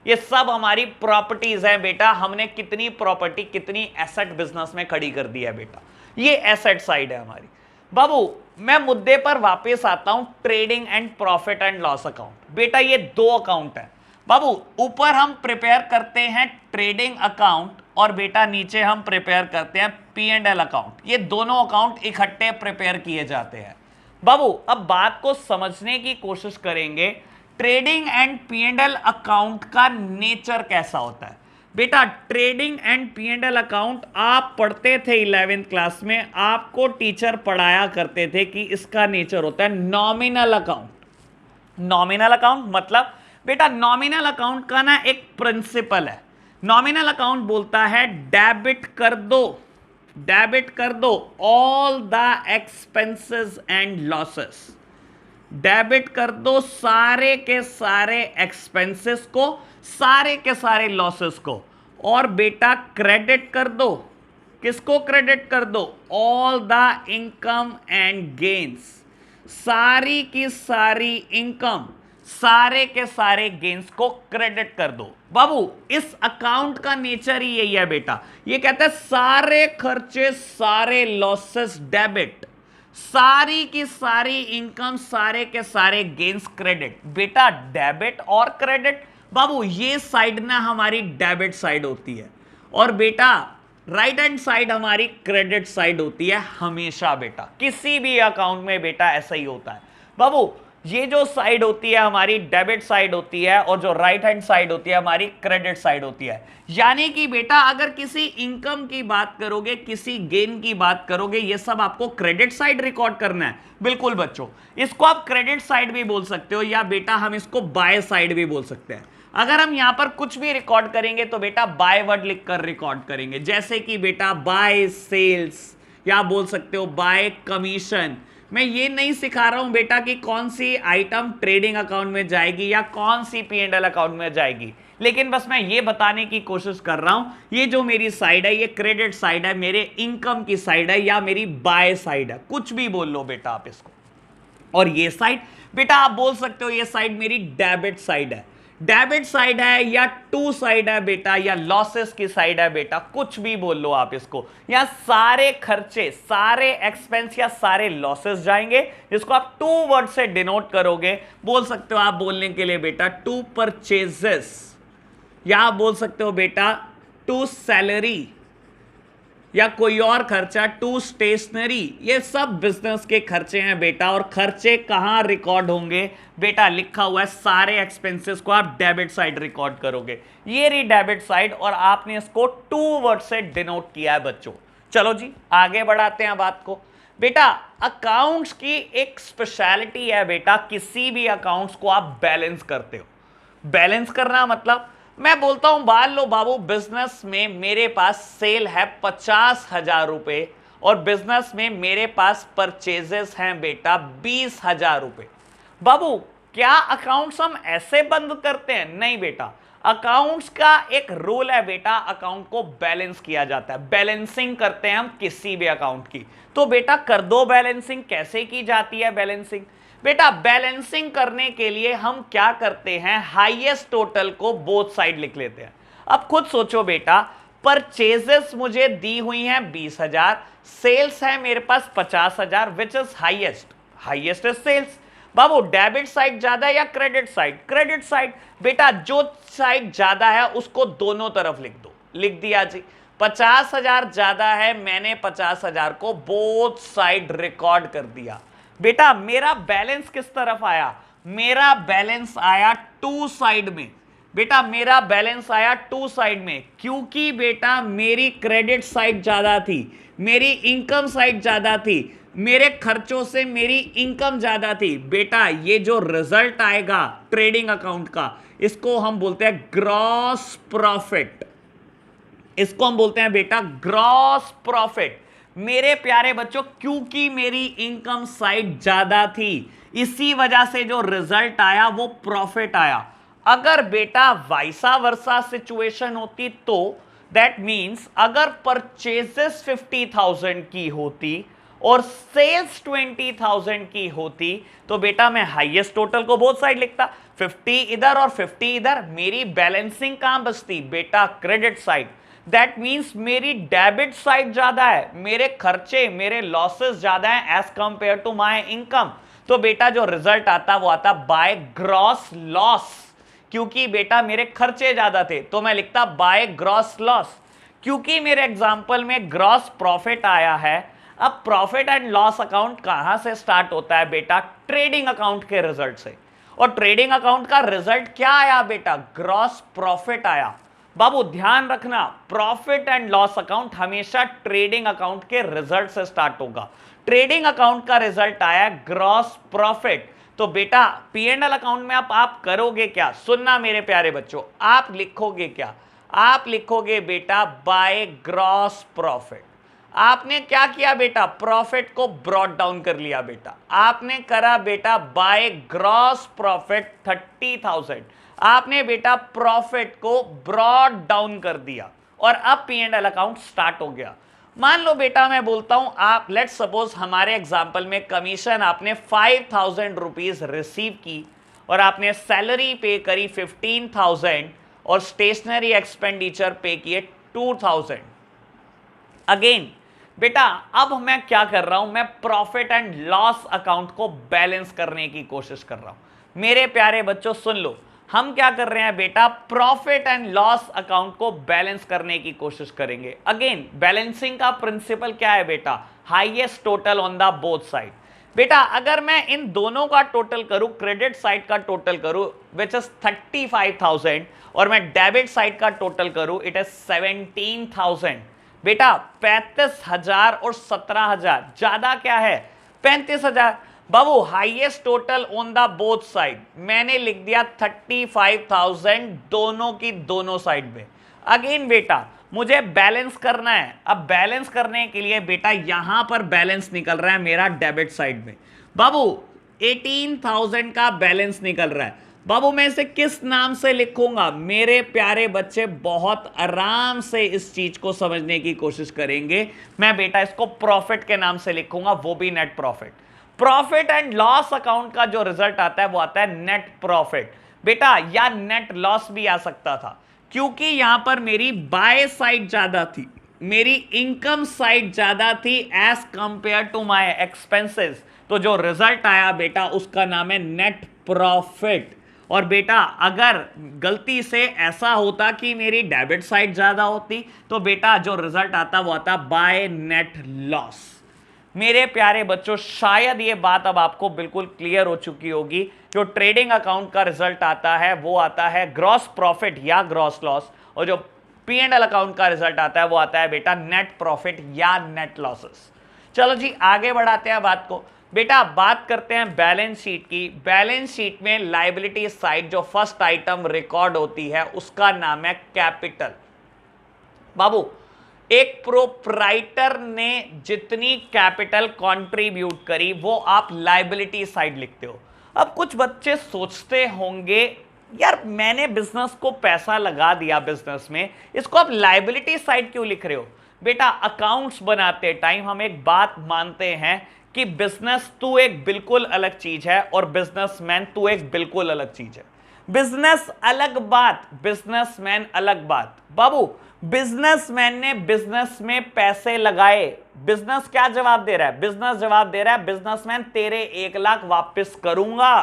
ये सब हमारी प्रॉपर्टीज है बेटा। हमने कितनी प्रॉपर्टी, कितनी एसेट बिजनेस में खड़ी कर दी है बेटा, ये एसेट साइड है हमारी। बाबू मैं मुद्दे पर वापस आता हूं, trading and profit and loss account. बेटा ये दो अकाउंट है बाबू, ऊपर हम प्रिपेयर करते हैं ट्रेडिंग अकाउंट और बेटा नीचे हम प्रिपेयर करते हैं P&L अकाउंट। ये दोनों अकाउंट इकट्ठे प्रिपेयर किए जाते हैं बाबू। अब बात को समझने की कोशिश करेंगे, ट्रेडिंग एंड P&L अकाउंट का नेचर कैसा होता है बेटा। ट्रेडिंग एंड P&L अकाउंट आप पढ़ते थे 11th क्लास में, आपको टीचर पढ़ाया करते थे कि इसका नेचर होता है नॉमिनल अकाउंट। नॉमिनल अकाउंट मतलब बेटा, नॉमिनल अकाउंट का ना एक प्रिंसिपल है। नॉमिनल अकाउंट बोलता है डेबिट कर दो, डेबिट कर दो all the expenses and losses, debit कर दो सारे के सारे एक्सपेंसेस को, सारे के सारे लॉसेस को। और बेटा क्रेडिट कर दो, किसको क्रेडिट कर दो? All the income and gains, सारी की सारी इनकम, सारे के सारे गेन्स को क्रेडिट कर दो। बाबू इस अकाउंट का नेचर ही यही है बेटा, ये कहता है सारे खर्चे, सारे लॉसेस डेबिट, सारी की सारी इनकम, सारे के सारे गेन्स क्रेडिट। बेटा डेबिट और क्रेडिट, बाबू ये साइड ना हमारी डेबिट साइड होती है, और बेटा राइट हैंड साइड हमारी क्रेडिट साइड होती है हमेशा बेटा। किसी भी अकाउंट में बेटा ऐसा ही होता है बाबू। ये जो साइड होती है हमारी डेबिट साइड होती है, और जो राइट हैंड साइड होती है हमारी क्रेडिट साइड होती है। यानी कि बेटा अगर किसी इनकम की बात करोगे, किसी गेन की बात करोगे, ये सब आपको क्रेडिट साइड रिकॉर्ड करना है। बिल्कुल बच्चों, इसको आप क्रेडिट साइड भी बोल सकते हो, या बेटा हम इसको बाय साइड भी बोल सकते हैं। अगर हम यहां पर कुछ भी रिकॉर्ड करेंगे तो बेटा बाय वर्ड लिखकर रिकॉर्ड करेंगे, जैसे कि बेटा बाय सेल्स, या बोल सकते हो बाय कमीशन। मैं ये नहीं सिखा रहा हूं बेटा कि कौन सी आइटम ट्रेडिंग अकाउंट में जाएगी या कौन सी P&L अकाउंट में जाएगी, लेकिन बस मैं ये बताने की कोशिश कर रहा हूं ये जो मेरी साइड है ये क्रेडिट साइड है, मेरे इनकम की साइड है, या मेरी बाय साइड है, कुछ भी बोल लो बेटा आप इसको। और ये साइड बेटा आप बोल सकते हो ये साइड मेरी डेबिट साइड है, डेबिट साइड है, या टू साइड है बेटा, या लॉसेस की साइड है बेटा, कुछ भी बोल लो आप इसको। या सारे खर्चे, सारे एक्सपेंस या सारे लॉसेस जाएंगे, जिसको आप टू वर्ड से डिनोट करोगे। बोल सकते हो आप बोलने के लिए बेटा टू परचेजेस, या आप बोल सकते हो बेटा टू सैलरी, या कोई और खर्चा टू स्टेशनरी। ये सब बिजनेस के खर्चे हैं बेटा। और खर्चे कहां रिकॉर्ड होंगे बेटा? लिखा हुआ है सारे एक्सपेंसेस को आप डेबिट साइड रिकॉर्ड करोगे। ये रही डेबिट साइड, और आपने इसको टू वर्ड से डिनोट किया है बच्चों। चलो जी आगे बढ़ाते हैं बात को। बेटा अकाउंट्स की एक स्पेशलिटी है बेटा, किसी भी अकाउंट्स को आप बैलेंस करते हो। बैलेंस करना मतलब मैं बोलता हूं मान लो बाबू बिजनेस में मेरे पास सेल है 50,000 रुपए, और बिजनेस में मेरे पास परचेजेस हैं बेटा 20,000 रुपए। बाबू क्या अकाउंट्स हम ऐसे बंद करते हैं? नहीं बेटा, अकाउंट्स का एक रूल है बेटा, अकाउंट को बैलेंस किया जाता है, बैलेंसिंग करते हैं हम किसी भी अकाउंट की। तो बेटा कर दो बैलेंसिंग। कैसे की जाती है बैलेंसिंग? बेटा बैलेंसिंग करने के लिए हम क्या करते हैं, हाईएस्ट टोटल को बोथ साइड लिख लेते हैं। अब खुद सोचो बेटा, परचेजेस मुझे दी हुई हैं 20,000, सेल्स है मेरे पास 50,000, which is highest? Highest is sales. बाबू डेबिट साइड ज्यादा है या क्रेडिट साइड? Credit side. बेटा जो साइड ज्यादा है उसको दोनों तरफ लिख दो। लिख दिया जी। 50,000 ज्यादा है, मैंने 50,000 को बोथ साइड रिकॉर्ड कर दिया। बेटा मेरा बैलेंस किस तरफ आया? मेरा बैलेंस आया टू साइड में। बेटा मेरा बैलेंस आया टू साइड में, क्योंकि बेटा मेरी क्रेडिट साइड ज्यादा थी, मेरी इनकम साइड ज्यादा थी, मेरे खर्चों से मेरी इनकम ज्यादा थी। बेटा ये जो रिजल्ट आएगा ट्रेडिंग अकाउंट का, इसको हम बोलते हैं ग्रॉस प्रॉफिट। इसको हम बोलते हैं बेटा ग्रॉस प्रॉफिट। मेरे प्यारे बच्चों, क्योंकि मेरी इनकम साइड ज्यादा थी, इसी वजह से जो रिजल्ट आया वो प्रॉफिट आया। अगर बेटा वाइसा वर्सा सिचुएशन होती तो दैट मींस अगर परचेजेस 50,000 की होती और सेल्स 20,000 की होती तो बेटा मैं हाईएस्ट टोटल को बोथ साइड लिखता, 50 इधर और 50 इधर। मेरी बैलेंसिंग कहां बचती? बेटा क्रेडिट साइड। दैट मींस मेरी डेबिट साइड ज्यादा है, मेरे खर्चे मेरे लॉसेस ज्यादा हैं as compare to my income. तो बेटा जो रिजल्ट आता वो आता बाय ग्रॉस लॉस, क्योंकि बेटा मेरे खर्चे ज्यादा थे तो मैं लिखता बाय ग्रॉस लॉस। क्योंकि मेरे एग्जांपल में ग्रॉस प्रॉफिट आया है। अब प्रॉफिट एंड लॉस अकाउंट कहां से स्टार्ट होता है बेटा? ट्रेडिंग अकाउंट के रिजल्ट से। और ट्रेडिंग अकाउंट का रिजल्ट क्या आया बेटा? ग्रॉस प्रॉफिट आया। बाबू ध्यान रखना, प्रॉफिट एंड लॉस अकाउंट हमेशा ट्रेडिंग अकाउंट के रिजल्ट से स्टार्ट होगा। ट्रेडिंग अकाउंट का रिजल्ट आया ग्रॉस प्रॉफिट, तो बेटा पी एंड एल अकाउंट में आप करोगे क्या? सुनना मेरे प्यारे बच्चों, आप लिखोगे क्या? आप लिखोगे बेटा बाय ग्रॉस प्रॉफिट। आपने क्या किया बेटा? प्रॉफिट को ब्रॉट डाउन कर लिया बेटा। आपने करा बेटा बाय ग्रॉस प्रॉफिट 30,000। आपने बेटा प्रॉफिट को ब्रॉट डाउन कर दिया और अब P and L account start हो गया। मान लो बेटा मैं बोलता हूं, आप लेट्स सपोज हमारे एग्जांपल में कमीशन आपने 5,000 रुपीज रिसीव की और आपने सैलरी पे करी 15,000 और स्टेशनरी एक्सपेंडिचर पे किए 2,000। अगेन बेटा अब मैं क्या कर रहा हूं? मैं प्रॉफिट एंड लॉस अकाउंट को बैलेंस करने की कोशिश कर रहा हूं। मेरे प्यारे बच्चों सुन लो, हम क्या कर रहे हैं बेटा? प्रॉफिट एंड लॉस अकाउंट को बैलेंस करने की कोशिश करेंगे। अगेन बैलेंसिंग का प्रिंसिपल क्या है बेटा? Highest total on the both side. बेटा अगर मैं इन दोनों का टोटल करूं, क्रेडिट साइड का टोटल करूं विच इज 35,000 और मैं डेबिट साइड का टोटल करूं इट इज 17,000। बेटा 35,000 और 17,000 ज्यादा क्या है? 35,000। बाबू highest total on the both side, मैंने लिख दिया 35,000 दोनों की दोनों साइड में। अगेन बेटा मुझे बैलेंस करना है। अब बैलेंस करने के लिए बेटा यहां पर बैलेंस निकल रहा है मेरा डेबिट साइड में। बाबू 18,000 का बैलेंस निकल रहा है। बाबू मैं इसे किस नाम से लिखूंगा? मेरे प्यारे बच्चे बहुत आराम से इस चीज को समझने की कोशिश करेंगे। मैं बेटा इसको प्रॉफिट के नाम से लिखूंगा, वो भी net profit. Profit and loss account का जो रिजल्ट आता है वो आता है नेट प्रॉफिट बेटा, या नेट लॉस भी आ सकता था, क्योंकि यहां पर मेरी बाय साइड ज्यादा थी, मेरी इनकम साइड ज्यादा थी as compare to my expenses. तो जो रिजल्ट आया बेटा उसका नाम है नेट प्रॉफिट। और बेटा अगर गलती से ऐसा होता कि मेरी डेबिट साइड ज्यादा होती तो बेटा जो रिजल्ट आता वो आता बाय नेट लॉस। मेरे प्यारे बच्चों शायद ये बात अब आपको बिल्कुल क्लियर हो चुकी होगी। जो ट्रेडिंग अकाउंट का रिजल्ट आता है वो आता है ग्रॉस प्रॉफिट या ग्रॉस लॉस, और जो पी एंड एल अकाउंट का रिजल्ट आता है वो आता है बेटा नेट प्रॉफिट या नेट लॉसेस। चलो जी आगे बढ़ाते हैं बात को। बेटा बात करते हैं बैलेंस शीट की। बैलेंस शीट में लायबिलिटी साइड जो फर्स्ट आइटम रिकॉर्ड होती है उसका नाम है कैपिटल। बाबू एक प्रोप्राइटर ने जितनी कैपिटल कंट्रीब्यूट करी वो आप लायबिलिटी साइड लिखते हो। अब कुछ बच्चे सोचते होंगे यार मैंने बिजनेस को पैसा लगा दिया बिजनेस में, इसको आप लायबिलिटी साइड क्यों लिख रहे हो? बेटा अकाउंट्स बनाते टाइम हम एक बात मानते हैं कि बिजनेस तू एक बिल्कुल अलग चीज है और बिजनेसमैन तू एक बिल्कुल अलग चीज है। बिजनेस अलग बात, बिजनेसमैन अलग बात। बाबू बिजनेसमैन ने बिजनेस में पैसे लगाए, बिजनेस क्या जवाब दे रहा है? बिजनेस जवाब दे रहा है बिजनेसमैन तेरे 1 लाख वापस करूंगा,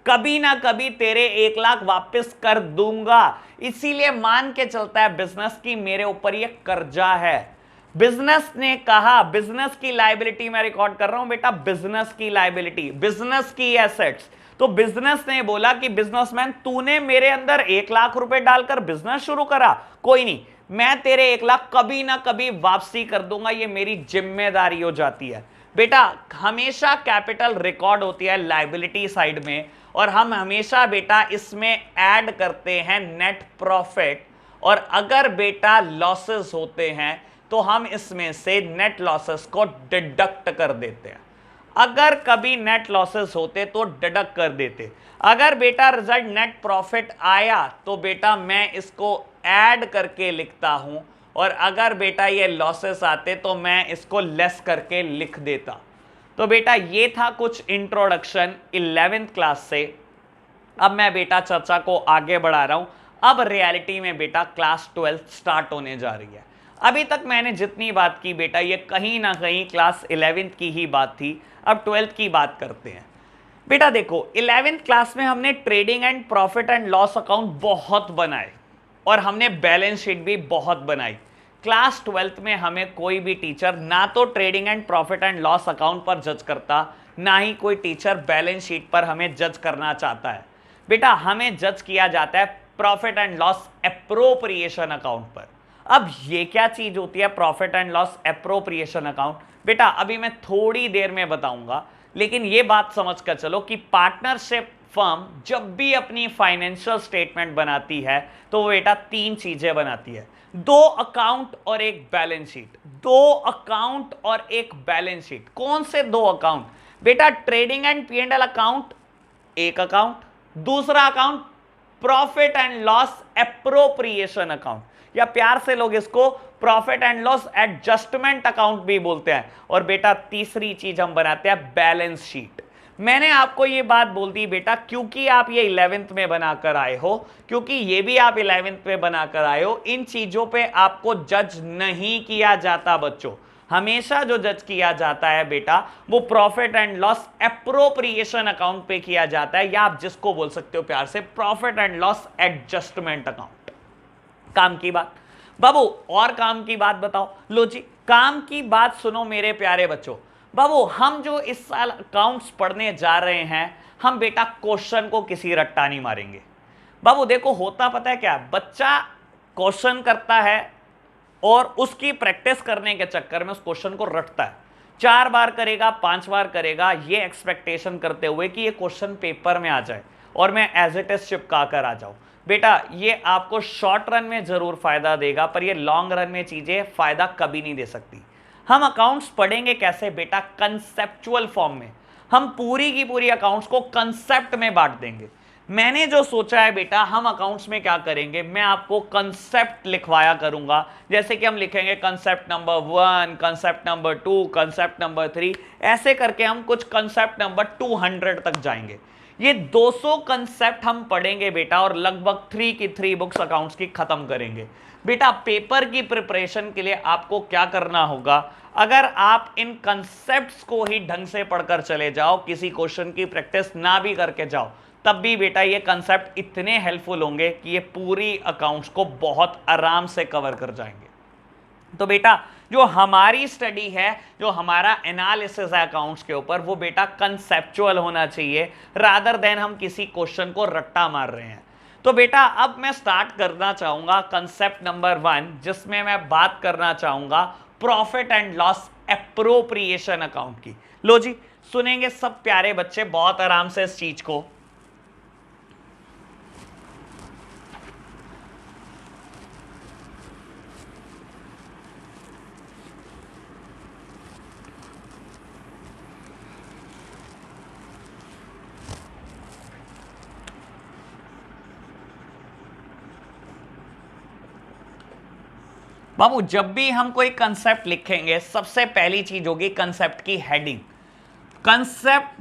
कभी ना कभी तेरे 1 लाख वापस कर दूंगा। इसीलिए मान के चलता है बिजनेस की मेरे ऊपर ये कर्जा है। बिजनेस ने कहा, बिजनेस की लायबिलिटी मैं रिकॉर्ड कर रहा हूं बेटा, बिजनेस की लायबिलिटी, बिजनेस की एसेट्स। तो बिजनेस ने बोला कि बिजनेसमैन तूने मेरे अंदर 1 लाख रुपए डालकर बिजनेस शुरू करा, कोई नहीं, मैं तेरे 1 लाख कभी ना कभी वापसी कर दूंगा, ये मेरी जिम्मेदारी हो जाती है। बेटा हमेशा कैपिटल रिकॉर्ड होती है लायबिलिटी साइड में, और हम हमेशा बेटा इसमें ऐड करते हैं नेट प्रॉफिट, और अगर बेटा लॉसेस होते हैं तो हम इसमें से नेट लॉसेस को डिडक्ट कर देते हैं। अगर कभी नेट लॉसेस होते तो डिडक्ट कर देते। अगर बेटा रिजल्ट नेट प्रॉफिट आया तो बेटा मैं इसको ऐड करके लिखता हूं, और अगर बेटा ये लॉसेस आते तो मैं इसको लेस करके लिख देता। तो बेटा ये था कुछ इंट्रोडक्शन 11th क्लास से। अब मैं बेटा चर्चा को आगे बढ़ा रहा हूं। अब रियलिटी में बेटा क्लास 12th स्टार्ट होने जा रही है। अभी तक मैंने जितनी बात की बेटा ये कहीं ना कहीं क्लास 11th की ही बात थी। अब 12th की बात करते हैं। बेटा देखो 11th क्लास में हमने trading and profit and loss account बहुत बनाए और हमने बैलेंस शीट भी बहुत बनाई। क्लास 12th में हमें कोई भी टीचर ना तो trading and profit and loss account पर जज करता, ना ही कोई टीचर बैलेंस शीट पर हमें जज करना चाहता है। बेटा हमें जज किया जाता है profit and loss appropriation account पर। अब ये क्या चीज होती है profit and loss appropriation account? बेटा अभी मैं थोड़ी देर में बताऊंगा, लेकिन ये बात समझ कर चलो कि पार्टनरशिप फर्म जब भी अपनी फाइनेंशियल स्टेटमेंट बनाती है तो वो बेटा 3 चीजें बनाती है, 2 अकाउंट और एक बैलेंस शीट। 2 अकाउंट और एक बैलेंस शीट। कौन से 2 अकाउंट? बेटा ट्रेडिंग एंड P&L अकाउंट एक अकाउंट, दूसरा account profit and loss appropriation account, या प्यार से लोग इसको profit and loss adjustment account भी बोलते हैं। और बेटा तीसरी चीज हम बनाते हैं बैलेंस शीट। मैंने आपको ये बात बोल दी बेटा क्योंकि आप ये 11th में बनाकर आए हो, क्योंकि ये भी आप 11th में बनाकर आए हो। इन चीजों पे आपको जज नहीं किया जाता बच्चों। हमेशा जो जज किया जाता है बेटा वो profit and loss appropriation account पे किया जाता है, या आप जिसको बोल सकते हो प्यार से profit and loss adjustment account. काम की बात बाबू, और काम की बात बताओ। लो जी काम की बात सुनो मेरे प्यारे बच्चों। बाबू हम जो इस साल अकाउंट्स पढ़ने जा रहे हैं, हम बेटा क्वेश्चन को किसी रट्टा नहीं मारेंगे। बाबू देखो होता पता है क्या, बच्चा क्वेश्चन करता है और उसकी प्रैक्टिस करने के चक्कर में उस क्वेश्चन को रटता है। 4 बार करेगा, 5 बार करेगा, ये एक्सपेक्टेशन करते हुए कि ये क्वेश्चन पेपर में आ जाए और मैं एज इट इज चिपका कर आ जाऊं। बेटा ये आपको शॉर्ट रन में जरूर फायदा देगा, पर ये लॉन्ग रन में चीजें फायदा कभी नहीं दे सकती। हम अकाउंट्स पढ़ेंगे कैसे बेटा? कंसेप्चुअल फॉर्म में। हम पूरी की पूरी अकाउंट्स को कंसेप्ट में बांट देंगे। मैंने जो सोचा है बेटा हम अकाउंट्स में क्या करेंगे, मैं आपको कंसेप्ट लिखवाया करूंगा। जैसे कि हम लिखेंगे concept number 1, concept number 2, concept number 3, ऐसे करके हम कुछ कंसेप्ट नंबर 200 तक जाएंगे। ये 200 कंसेप्ट हम पढ़ेंगे बेटा और लगभग 3 की 3 बुक्स अकाउंट्स की खत्म करेंगे। बेटा पेपर की प्रिपरेशन के लिए आपको क्या करना होगा, अगर आप इन कंसेप्ट्स को ही ढंग से पढ़कर चले जाओ, किसी क्वेश्चन की प्रैक्टिस ना भी करके जाओ, तब भी बेटा ये कंसेप्ट इतने हेल्पफुल होंगे कि ये पूरी अकाउंट्स को बहुत आराम से कवर कर जाएंगे। तो बेटा जो हमारी स्टडी है, जो हमारा एनालिसिस है अकाउंट्स के ऊपर, वो बेटा कंसेप्चुअल होना चाहिए रादर देन हम किसी क्वेश्चन को रट्टा मार रहे हैं। तो बेटा अब मैं स्टार्ट करना चाहूंगा कंसेप्ट नंबर 1, जिसमें मैं बात करना चाहूंगा profit and loss appropriation account की। लो जी सुनेंगे सब प्यारे बच्चे बहुत आराम से इस चीज को। बाबू जब भी हम कोई कंसेप्ट लिखेंगे सबसे पहली चीज होगी कंसेप्ट की heading. Concept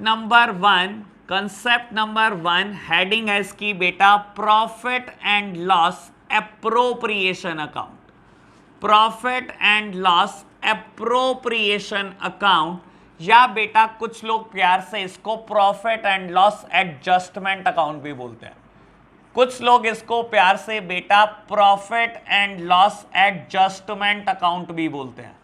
number one heading है इसकी बेटा profit and loss appropriation account. Profit and loss appropriation account, या बेटा कुछ लोग प्यार से इसको profit and loss adjustment account भी बोलते हैं। कुछ लोग इसको प्यार से बेटा profit and loss adjustment account भी बोलते हैं।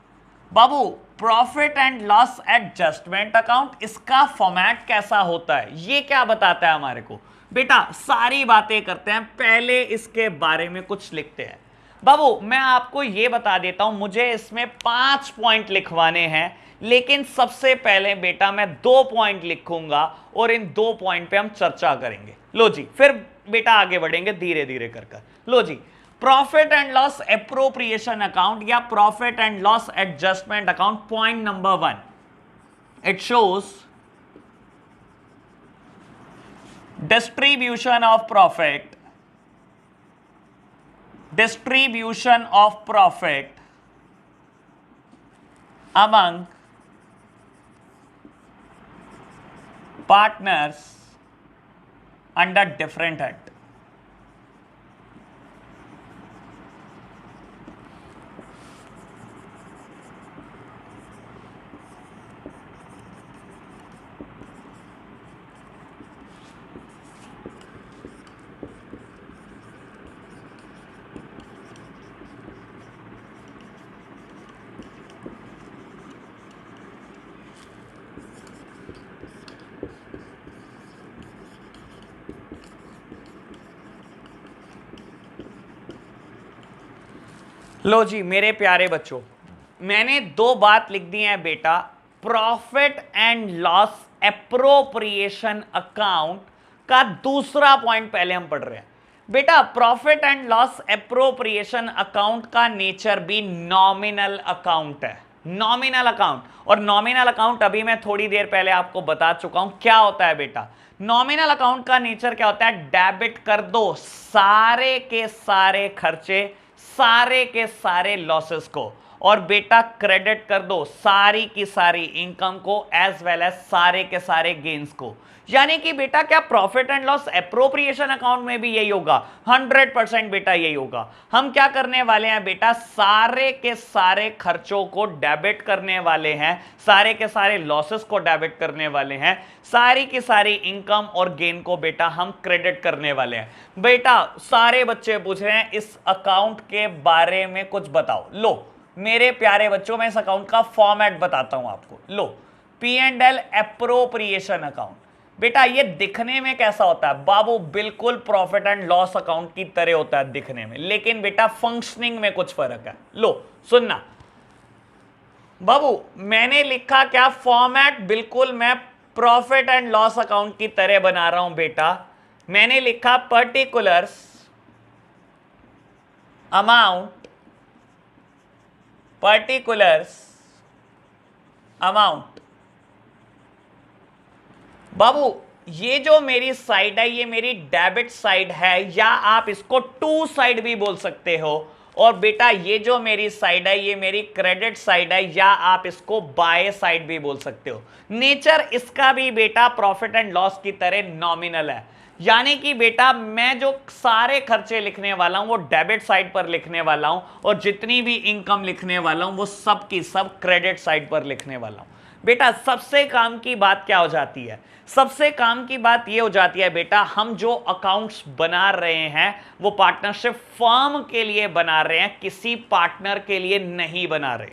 बाबू profit and loss adjustment account, इसका फॉर्मेट कैसा होता है ये क्या बताता है हमारे को? बेटा सारी बातें करते हैं, पहले इसके बारे में कुछ लिखते हैं। बाबू मैं आपको ये बता देता हूं, मुझे इसमें 5 पॉइंट लिखवाने हैं, लेकिन सबसे पहले बेटा मैं 2 पॉइंट लिखूंगा और इन 2 पॉइंट पे हम चर्चा करेंगे। लो जी, फिर बेटा आगे बढ़ेंगे धीरे धीरे कर। लो जी, profit and loss appropriation account या profit and loss adjustment account, point number 1, it shows distribution of profit among partners under different head। लो जी मेरे प्यारे बच्चों, मैंने 2 बात लिख दी है बेटा। Profit and loss appropriation account का दूसरा पॉइंट पहले हम पढ़ रहे हैं। बेटा profit and loss appropriation account का नेचर भी नॉमिनल अकाउंट है। नॉमिनल अकाउंट, और नॉमिनल अकाउंट अभी मैं थोड़ी देर पहले आपको बता चुका हूं क्या होता है बेटा। नॉमिनल अकाउंट का नेचर क्या होता है? डेबिट कर दो सारे के सारे खर्चे, सारे के सारे लॉसेस को, और बेटा क्रेडिट कर दो सारी की सारी इनकम को एज वेल एज सारे के सारे गेन्स को। यानी कि बेटा क्या profit and loss appropriation account में भी यही होगा? 100% बेटा यही होगा। हम क्या करने वाले हैं बेटा? सारे के सारे खर्चों को डेबिट करने वाले हैं, सारे के सारे लॉसेस को डेबिट करने वाले हैं, सारी की सारी इनकम और गेन को बेटा हम क्रेडिट करने वाले हैं। बेटा सारे बच्चे पूछ रहे हैं इस अकाउंट के बारे में कुछ बताओ। लो मेरे प्यारे बच्चों, मैं इस अकाउंट का फॉर्मेट बताता हूं आपको। लो, P&L एप्रोप्रिएशन अकाउंट। बेटा ये दिखने में कैसा होता है? बाबू बिल्कुल प्रॉफिट एंड लॉस अकाउंट की तरह होता है दिखने में, लेकिन बेटा फंक्शनिंग में कुछ फर्क है। लो सुनना बाबू, मैंने लिखा क्या फॉर्मेट? बिल्कुल मैं प्रॉफिट एंड लॉस अकाउंट की तरह बना रहा हूं बेटा। मैंने लिखा पर्टिकुलर्स अमाउंट बाबू ये जो मेरी साइड है ये मेरी डेबिट साइड है, या आप इसको टू साइड भी बोल सकते हो। और बेटा ये जो मेरी साइड है ये मेरी क्रेडिट साइड है, या आप इसको बाय साइड भी बोल सकते हो। नेचर इसका भी बेटा प्रॉफिट एंड लॉस की तरह नॉमिनल है। यानी कि बेटा मैं जो सारे खर्चे लिखने वाला हूं वो डेबिट साइड पर लिखने वाला हूं, और जितनी भी इनकम लिखने वाला हूं वो सब की सब क्रेडिट साइड पर लिखने वाला हूं। बेटा सबसे काम की बात क्या हो जाती है? सबसे काम की बात यह हो जाती है बेटा, हम जो अकाउंट्स बना रहे हैं वो पार्टनरशिप फर्म के लिए बना रहे हैं, किसी पार्टनर के लिए नहीं बना रहे।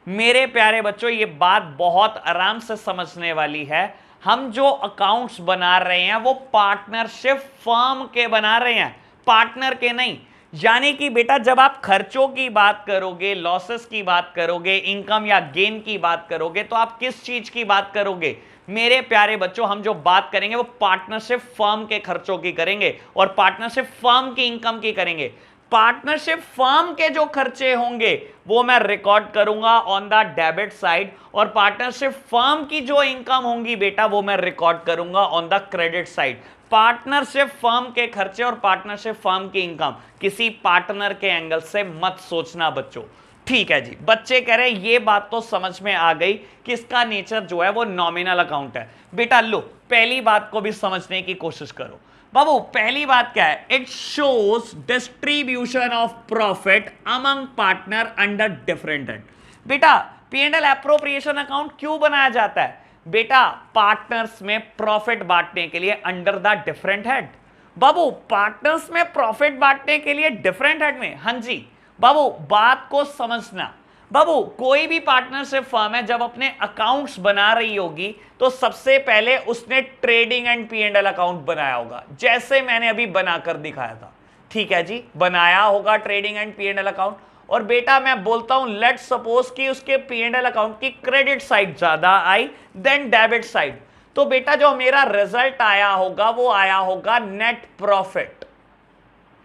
मेरे प्यारे बच्चों ये बात बहुत आराम से समझने वाली है। हम जो अकाउंट्स बना रहे हैं वो पार्टनरशिप फर्म के बना रहे हैं, पार्टनर के नहीं। यानी कि बेटा जब आप खर्चों की बात करोगे, लॉसेस की बात करोगे, इनकम या गेन की बात करोगे, तो आप किस चीज की बात करोगे? मेरे प्यारे बच्चों हम जो बात करेंगे वो पार्टनरशिप फर्म के खर्चों की करेंगे और पार्टनरशिप फर्म की इनकम की करेंगे। पार्टनरशिप फर्म के जो खर्चे होंगे वो मैं रिकॉर्ड करूंगा ऑन द डेबिट साइड, और पार्टनरशिप फर्म की जो इनकम होंगी बेटा वो मैं रिकॉर्ड करूंगा on the credit side. Partnership firm के खर्चे और पार्टनरशिप फर्म की इनकम किसी पार्टनर के एंगल से मत सोचना बच्चों। ठीक है जी, बच्चे कह रहे हैं ये बात तो समझ में आ गई कि इसका नेचर जो है वो नॉमिनल अकाउंट है। बेटा लो पहली बात को भी समझने की कोशिश करो। बाबू पहली बात क्या है, it shows distribution of profit among partner under different head. बेटा P and L appropriation account क्यों बनाया जाता है? बेटा पार्टनर्स में प्रॉफिट बांटने के लिए under the different head. Babu partners में प्रॉफिट बांटने के लिए डिफरेंट हेड में, हाँ जी बाबू बात को समझना। बाबू कोई भी पार्टनरशिप फर्म है जब अपने अकाउंट्स बना रही होगी तो सबसे पहले उसने trading and P and L account बनाया होगा, जैसे मैंने अभी बनाकर दिखाया था। ठीक है जी, बनाया होगा trading and P and L account. और बेटा मैं बोलता हूं लेट सपोज कि उसके पी एंड एल अकाउंट की क्रेडिट साइड ज्यादा आई देन डेबिट साइड, तो बेटा जो मेरा रिजल्ट आया होगा वो आया होगा नेट प्रॉफिट।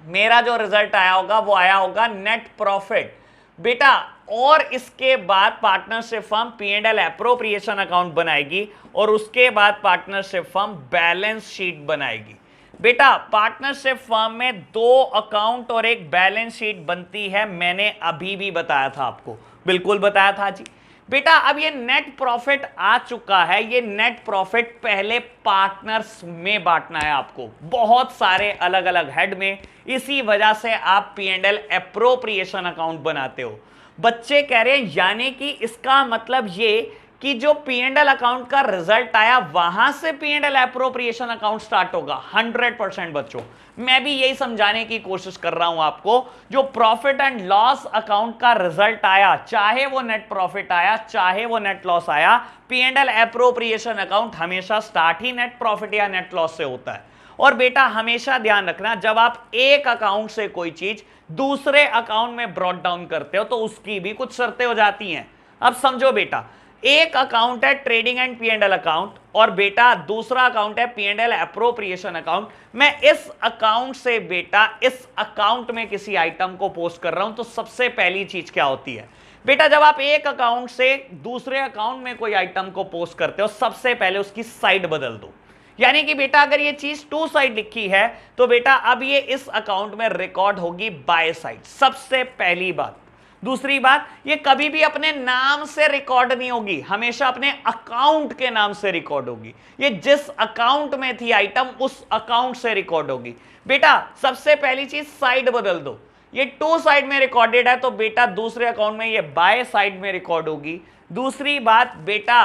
मेरा जो रिजल्ट आया होगा वो आया होगा नेट प्रॉफिट। बेटा और इसके बाद partnership firm P and L appropriation account बनाएगी और उसके बाद पार्टनरशिप फर्म बैलेंस शीट बनाएगी। बेटा पार्टनरशिप फर्म में 2 अकाउंट और एक बैलेंस शीट बनती है, मैंने अभी भी बताया था आपको, बिल्कुल बताया था जी। बेटा अब ये नेट प्रॉफिट आ चुका है, ये नेट प्रॉफिट पहले पार्टनर्स में बांटना है आपको, बहुत सारे अलग अलग हेड में, इसी वजह से आप P and L appropriation account बनाते हो। बच्चे कह रहे हैं यानी कि इसका मतलब ये कि जो पी एंड एल अकाउंट का रिजल्ट आया वहां से P and L appropriation account start होगा। 100% बच्चों मैं भी यही समझाने की कोशिश कर रहा हूं आपको, जो प्रॉफिट एंड लॉस अकाउंट का रिजल्ट आया, चाहे वो नेट प्रॉफिट आया चाहे वो नेट लॉस आया, P and L appropriation account हमेशा स्टार्ट ही नेट प्रॉफिट या नेट लॉस से होता है। और बेटा हमेशा ध्यान रखना, जब आप एक अकाउंट से कोई चीज दूसरे अकाउंट में ब्रॉट डाउन करते हो तो उसकी भी कुछ शर्तें हो जाती हैं। अब समझो बेटा, एक अकाउंट है trading and P and L account और बेटा दूसरा अकाउंट है P and L appropriation account. मैं इस अकाउंट से बेटा इस अकाउंट में किसी आइटम को पोस्ट कर रहा हूं, तो सबसे पहली चीज क्या होती है बेटा, जब आप एक अकाउंट से दूसरे अकाउंट में कोई आइटम को पोस्ट करते हो सबसे पहले उसकी साइड बदल दो। यानी कि बेटा अगर ये चीज 2 साइड लिखी है तो बेटा अब ये इस अकाउंट में रिकॉर्ड होगी बाय साइड, सबसे पहली बात। दूसरी बात, ये कभी भी अपने नाम से रिकॉर्ड नहीं होगी, हमेशा अपने अकाउंट के नाम से रिकॉर्ड होगी। ये जिस अकाउंट में थी आइटम उस अकाउंट से रिकॉर्ड होगी। बेटा सबसे पहली चीज साइड बदल दो, ये 2 साइड में रिकॉर्डेड है तो बेटा दूसरे अकाउंट में ये बाय साइड में रिकॉर्ड होगी। दूसरी बात बेटा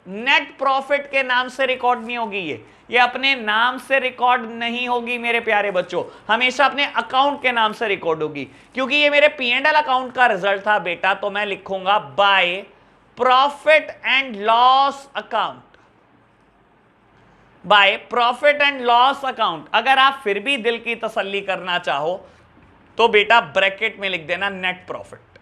नेट प्रॉफिट के नाम से रिकॉर्ड नहीं होगी, ये अपने नाम से रिकॉर्ड नहीं होगी मेरे प्यारे बच्चों, हमेशा अपने अकाउंट के नाम से रिकॉर्ड होगी। क्योंकि ये मेरे पी एंड एल अकाउंट का रिजल्ट था बेटा, तो मैं लिखूंगा by profit and loss account, by profit and loss account. अगर आप फिर भी दिल की तसल्ली करना चाहो तो बेटा ब्रैकेट में लिख देना नेट प्रॉफिट।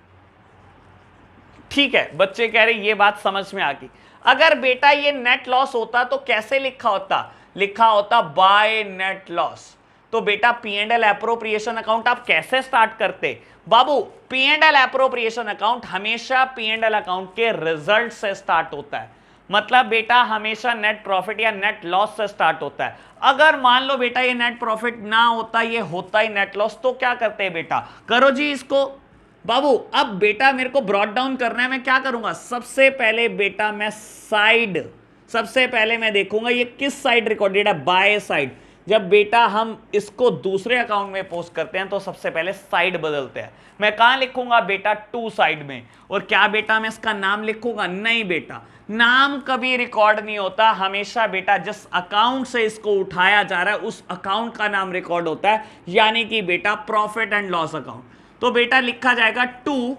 ठीक है, बच्चे कह रहे ये बात समझ में आ गई। अगर बेटा ये नेट लॉस होता तो कैसे लिखा होता, लिखा होता बाय नेट लॉस। तो बेटा P and L appropriation account आप कैसे स्टार्ट करते बाबू, P and L appropriation account हमेशा पी एंड एल अकाउंट के रिजल्ट से स्टार्ट होता है, मतलब बेटा हमेशा नेट प्रॉफिट या नेट लॉस से स्टार्ट होता है। अगर मान लो बेटा ये नेट प्रॉफिट ना होता, ये होता ही नेट लॉस, तो क्या करते हैं बेटा, करो जी इसको बाबू। अब बेटा मेरे को ब्रॉट डाउन करना है, मैं क्या करूंगा, सबसे पहले बेटा मैं साइड, सबसे पहले मैं देखूंगा ये किस साइड रिकॉर्डेड है, बाय साइड। जब बेटा हम इसको दूसरे अकाउंट में पोस्ट करते हैं तो सबसे पहले साइड बदलते हैं। मैं कहां लिखूंगा बेटा, 2 साइड में। और क्या बेटा मैं इसका नाम लिखूंगा, नहीं बेटा नाम कभी रिकॉर्ड नहीं होता, हमेशा बेटा जिस अकाउंट से इसको उठाया जा रहा है उस अकाउंट का नाम रिकॉर्ड होता है, यानी कि बेटा प्रॉफिट एंड लॉस अकाउंट। तो बेटा लिखा जाएगा 2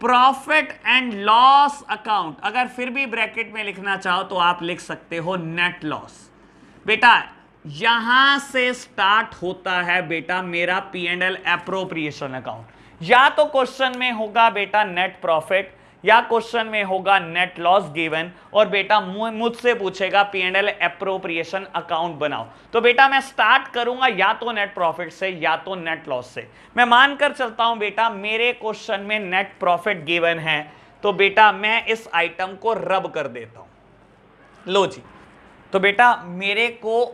प्रॉफिट एंड लॉस अकाउंट। अगर फिर भी ब्रैकेट में लिखना चाहो तो आप लिख सकते हो नेट लॉस। बेटा यहां से स्टार्ट होता है बेटा मेरा P and L appropriation account. या तो क्वेश्चन में होगा बेटा नेट प्रॉफिट या क्वेश्चन में होगा नेट लॉस गिवन, और बेटा मुझसे पूछेगा P and L appropriation account बनाओ। तो बेटा मैं स्टार्ट करूंगा या तो नेट प्रॉफिट से या तो नेट लॉस से। मैं मानकर चलता हूं बेटा मेरे क्वेश्चन में नेट प्रॉफिट गिवन है, तो बेटा मैं इस आइटम को रब कर देता हूं। लो जी, तो बेटा मेरे को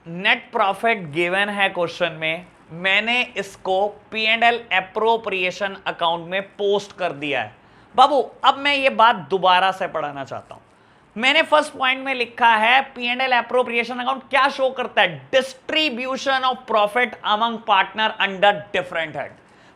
नेट प्रॉफिट गिवन है क्वेश्चन में, मैंने इसको P&L एप्रोप्रिएशन अकाउंट में पोस्ट कर दिया है। बाबू अब मैं ये बात दोबारा से पढ़ाना चाहता हूं। मैंने फर्स्ट पॉइंट में लिखा है P&L एप्रोप्रिएशन अकाउंट क्या शो करता है? Distribution of profit among partner under different head.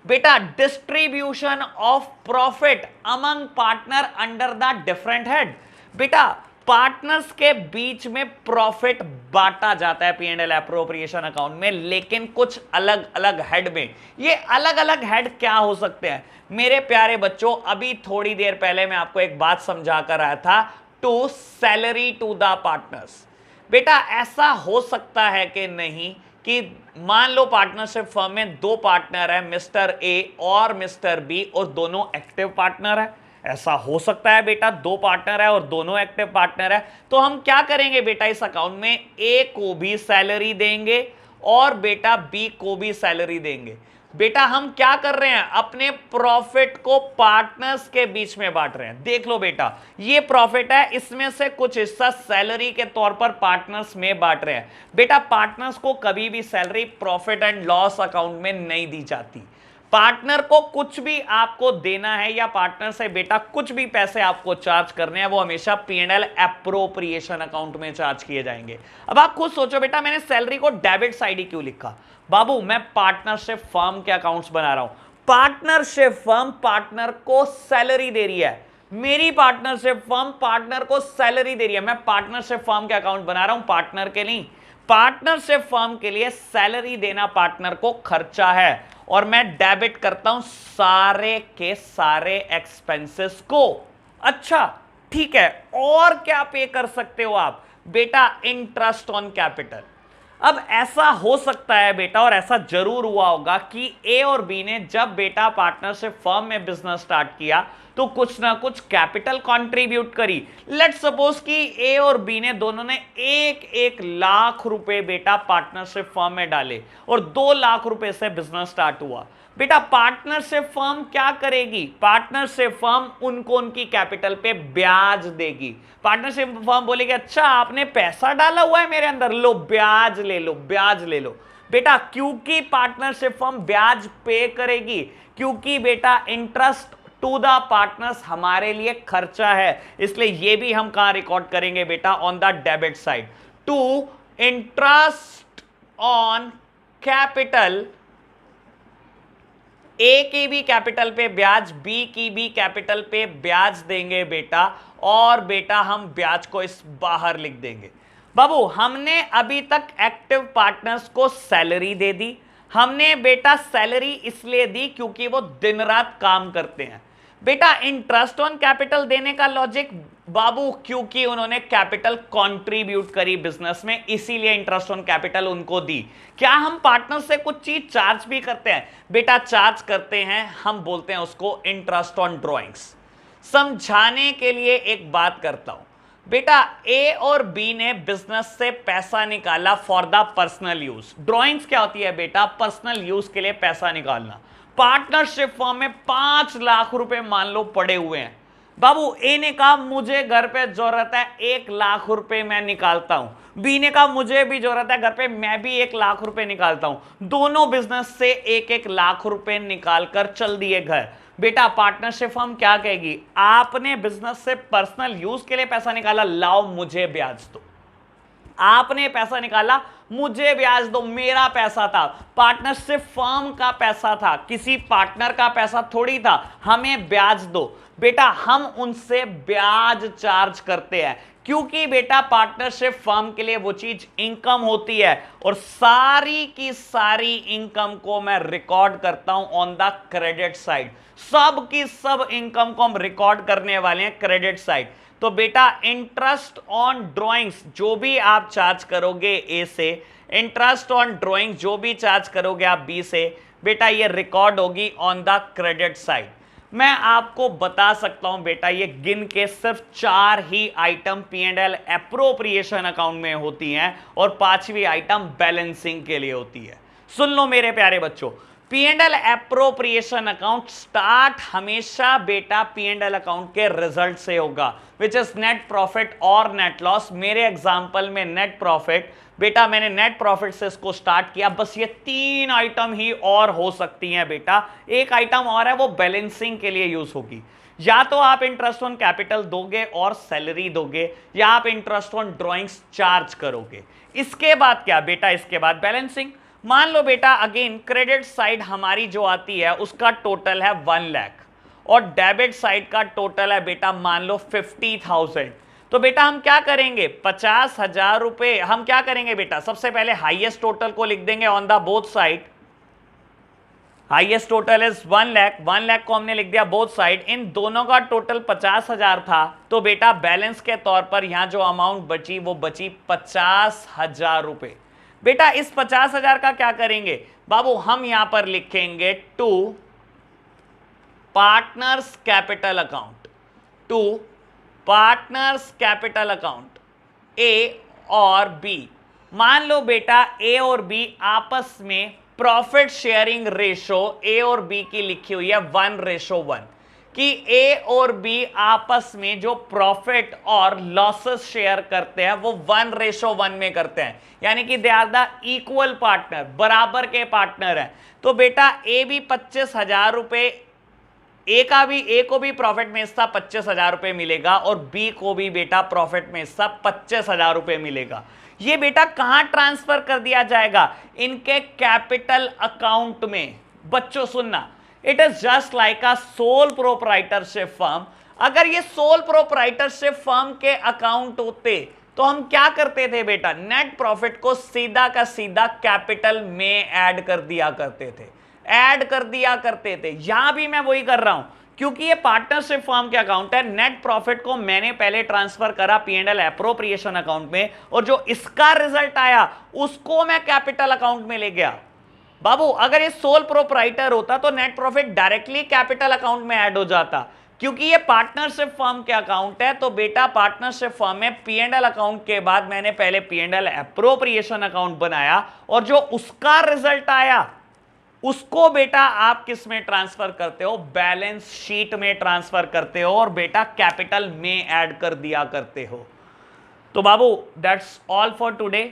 बेटा distribution of profit among partner under the different head. बेटा पार्टनर्स के बीच में प्रॉफिट बांटा जाता है P&L एप्रोप्रिएशन अकाउंट में, लेकिन कुछ अलग अलग हेड में। ये अलग अलग हेड क्या हो सकते हैं मेरे प्यारे बच्चों? अभी थोड़ी देर पहले मैं आपको एक बात समझा कर आया था, to salary to the partners. बेटा ऐसा हो सकता है कि नहीं कि मान लो पार्टनरशिप फर्म में दो पार्टनर है, मिस्टर ए और मिस्टर बी, और दोनों एक्टिव पार्टनर है। ऐसा हो सकता है बेटा, दो पार्टनर है और दोनों एक्टिव पार्टनर है। तो हम क्या करेंगे बेटा, इस अकाउंट में ए को भी सैलरी देंगे और बेटा बी को भी सैलरी देंगे। बेटा हम क्या कर रहे हैं, अपने प्रॉफिट को पार्टनर्स के बीच में बांट रहे हैं। देख लो बेटा, ये प्रॉफिट है, इसमें से कुछ हिस्सा सैलरी के तौर पर पार्टनर्स में बांट रहे हैं। बेटा पार्टनर्स को कभी भी salary profit and loss account में नहीं दी जाती। पार्टनर को कुछ भी आपको देना है या पार्टनर से बेटा कुछ भी पैसे आपको चार्ज करने हैं, वो हमेशा P&L एप्रोप्रिएशन अकाउंट में चार्ज किए जाएंगे। अब आप खुद सोचो बेटा, मैंने सैलरी को डेबिट साइड ही क्यों लिखा? बाबू मैं पार्टनरशिप फर्म के अकाउंट्स बना रहा हूं। पार्टनरशिप फर्म पार्टनर को सैलरी दे रही है, मेरी पार्टनरशिप फर्म पार्टनर को सैलरी दे रही है। मैं पार्टनरशिप फर्म के अकाउंट बना रहा हूं, पार्टनर के लिए। पार्टनरशिप फर्म के लिए सैलरी देना पार्टनर को खर्चा है, और मैं डेबिट करता हूं सारे के सारे एक्सपेंसेस को। अच्छा ठीक है, और क्या पे कर सकते हो आप? बेटा इंटरेस्ट ऑन कैपिटल। अब ऐसा हो सकता है बेटा, और ऐसा जरूर हुआ होगा कि ए और बी ने जब बेटा पार्टनरशिप फर्म में बिजनेस स्टार्ट किया तो कुछ ना कुछ कैपिटल कंट्रीब्यूट करी। लेट्स सपोज कि ए और बी ने दोनों ने 1 लाख रुपए बेटा पार्टनरशिप फर्म में डाले और 2 लाख रुपए से बिजनेस स्टार्ट हुआ। बेटा पार्टनरशिप फर्म क्या करेगी? पार्टनरशिप फर्म उनको उनकी कैपिटल पे ब्याज देगी। पार्टनरशिप फर्म बोलेगी अच्छा आपने पैसा डाला हुआ है मेरे अंदर, लो ब्याज ले लो, ब्याज ले लो। बेटा क्योंकि पार्टनरशिप फर्म ब्याज पे करेगी, क्योंकि बेटा इंटरेस्ट टू द पार्टनर्स हमारे लिए खर्चा है, इसलिए ये भी हम कहां रिकॉर्ड करेंगे बेटा? On the debit side. To interest on capital, A की भी कैपिटल पे ब्याज, बी की भी कैपिटल पे ब्याज देंगे बेटा, और बेटा हम ब्याज को इस बाहर लिख देंगे। बाबू हमने अभी तक एक्टिव पार्टनर्स को सैलरी दे दी। हमने बेटा सैलरी इसलिए दी क्योंकि वो दिन रात काम करते हैं। बेटा इंटरेस्ट ऑन कैपिटल देने का लॉजिक बाबू, क्योंकि उन्होंने कैपिटल कंट्रीब्यूट करी बिजनेस में, इसीलिए इंटरेस्ट ऑन कैपिटल उनको दी। क्या हम पार्टनर से कुछ चीज चार्ज भी करते हैं? बेटा चार्ज करते हैं, हम बोलते हैं उसको इंटरेस्ट ऑन ड्रॉइंग्स। समझाने के लिए एक बात करता हूं बेटा, ए और बी ने बिजनेस से पैसा निकाला for the personal use. Drawings क्या होती है बेटा? पर्सनल यूज के लिए पैसा निकालना। पार्टनरशिप फर्म में 5 लाख रुपए मान लो पड़े हुए हैं। बाबू ए ने कहा मुझे घर पे जरूरत है 1 लाख रुपए मैं निकालता हूं। बी ने कहा मुझे भी जरूरत है घर पे, मैं भी 1 लाख रुपए निकालता हूं। दोनों बिजनेस से 1-1 लाख रुपए निकालकर चल दिए घर। बेटा पार्टनरशिप फर्म क्या कहेगी? आपने बिजनेस से पर्सनल यूज के लिए पैसा निकाला, लाओ मुझे ब्याज दो। आपने पैसा निकाला, मुझे ब्याज दो, मेरा पैसा था, पार्टनरशिप फर्म का पैसा था, किसी पार्टनर का पैसा थोड़ी था, हमें ब्याज दो। बेटा हम उनसे ब्याज चार्ज करते हैं, क्योंकि बेटा पार्टनरशिप फर्म के लिए वो चीज इनकम होती है, और सारी की सारी इनकम को मैं रिकॉर्ड करता हूं ऑन द क्रेडिट साइड। सब की सब इनकम को हम रिकॉर्ड करने वाले हैं क्रेडिट साइड। तो बेटा इंटरेस्ट ऑन ड्राइंग्स जो भी आप चार्ज करोगे ए से, इंटरेस्ट ऑन ड्राइंग जो भी चार्ज करोगे आप बी से, बेटा ये रिकॉर्ड होगी ऑन द क्रेडिट साइड। मैं आपको बता सकता हूं बेटा, ये गिन के सिर्फ 4 ही आइटम P&L एप्रोप्रिएशन अकाउंट में होती हैं, और 5वीं आइटम बैलेंसिंग के लिए होती है। सुन लो मेरे प्यारे बच्चों, P&L एप्रोप्रिएशन अकाउंट स्टार्ट हमेशा बेटा P&L अकाउंट के रिजल्ट से होगा, विच इज नेट प्रॉफिट और नेट लॉस। मेरे एग्जांपल में नेट प्रॉफिट, बेटा मैंने नेट प्रॉफिट से इसको स्टार्ट किया। बस ये 3 आइटम ही और हो सकती हैं बेटा, एक आइटम और है वो बैलेंसिंग के लिए यूज होगी। या तो आप इंटरेस्ट ऑन कैपिटल दोगे और सैलरी दोगे, या आप इंटरेस्ट ऑन ड्रॉइंग्स चार्ज करोगे। इसके बाद क्या बेटा, इसके बाद बैलेंसिंग। मान लो बेटा अगेन क्रेडिट साइड हमारी जो आती है उसका टोटल है 1 लाख और डेबिट साइड का टोटल है बेटा मान लो 50,000। तो बेटा हम क्या करेंगे, 50,000 रुपए हम क्या करेंगे बेटा, सबसे पहले हाईएस्ट टोटल को लिख देंगे on the both side. Highest total is 1 lakh, 1 lakh को हमने लिख दिया बोथ साइड। इन दोनों का टोटल 50,000 था, तो बेटा बैलेंस के तौर पर यहां जो अमाउंट बची वो बची 50,000 रुपए। बेटा इस 50,000 का क्या करेंगे बाबू, हम यहां पर लिखेंगे to partners capital account, to partners capital account A और बी। मान लो बेटा ए और बी आपस में प्रॉफिट शेयरिंग रेशो ए और बी की लिखी हुई है 1:1, कि ए और बी आपस में जो प्रॉफिट और लॉसेस शेयर करते हैं वो 1:1 में करते हैं, यानी कि they are the equal partner, बराबर के पार्टनर हैं। तो बेटा ए भी 25,000 रुपए, ए को भी प्रॉफिट में हिस्सा 25,000 रुपए मिलेगा और बी को भी बेटा प्रॉफिट में हिस्सा 25,000 रुपए मिलेगा। ये बेटा कहां ट्रांसफर कर दिया जाएगा, इनके कैपिटल अकाउंट में। बच्चों सुनना, it is just like a sole proprietorship firm. अगर ये सोल प्रोप्राइटरशिप फर्म के अकाउंट होते तो हम क्या करते थे बेटा, नेट प्रॉफिट को सीधा का सीधा कैपिटल में ऐड कर दिया करते थे, ऐड कर दिया करते थे। यहां भी मैं वही कर रहा हूं, क्योंकि ये पार्टनरशिप फर्म के अकाउंट है। नेट प्रॉफिट को मैंने पहले ट्रांसफर करा P&L एप्रोप्रिएशन अकाउंट में, और जो इसका रिजल्ट आया उसको मैं कैपिटल अकाउंट में ले गया। बाबू अगर ये सोल प्रोप्राइटर होता तो net profit directly capital account में ऐड हो जाता, क्योंकि ये पार्टनरशिप फर्म के अकाउंट है। तो बेटा पार्टनरशिप फर्म में P&L अकाउंट के बाद मैंने पहले P&L एप्रोप्रिएशन अकाउंट बनाया, और जो उसका रिजल्ट आया उसको बेटा आप किस में ट्रांसफर करते हो, बैलेंस शीट में ट्रांसफर करते हो, और बेटा कैपिटल में ऐड कर दिया करते हो। तो बाबू दैट्स ऑल फॉर टुडे।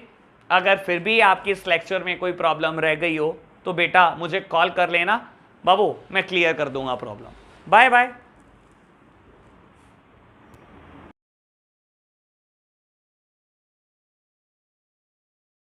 अगर फिर भी आपकी इस लेक्चर में कोई प्रॉब्लम रह गई हो तो बेटा मुझे कॉल कर लेना बाबू, मैं क्लियर कर दूंगा प्रॉब्लम। Bye bye.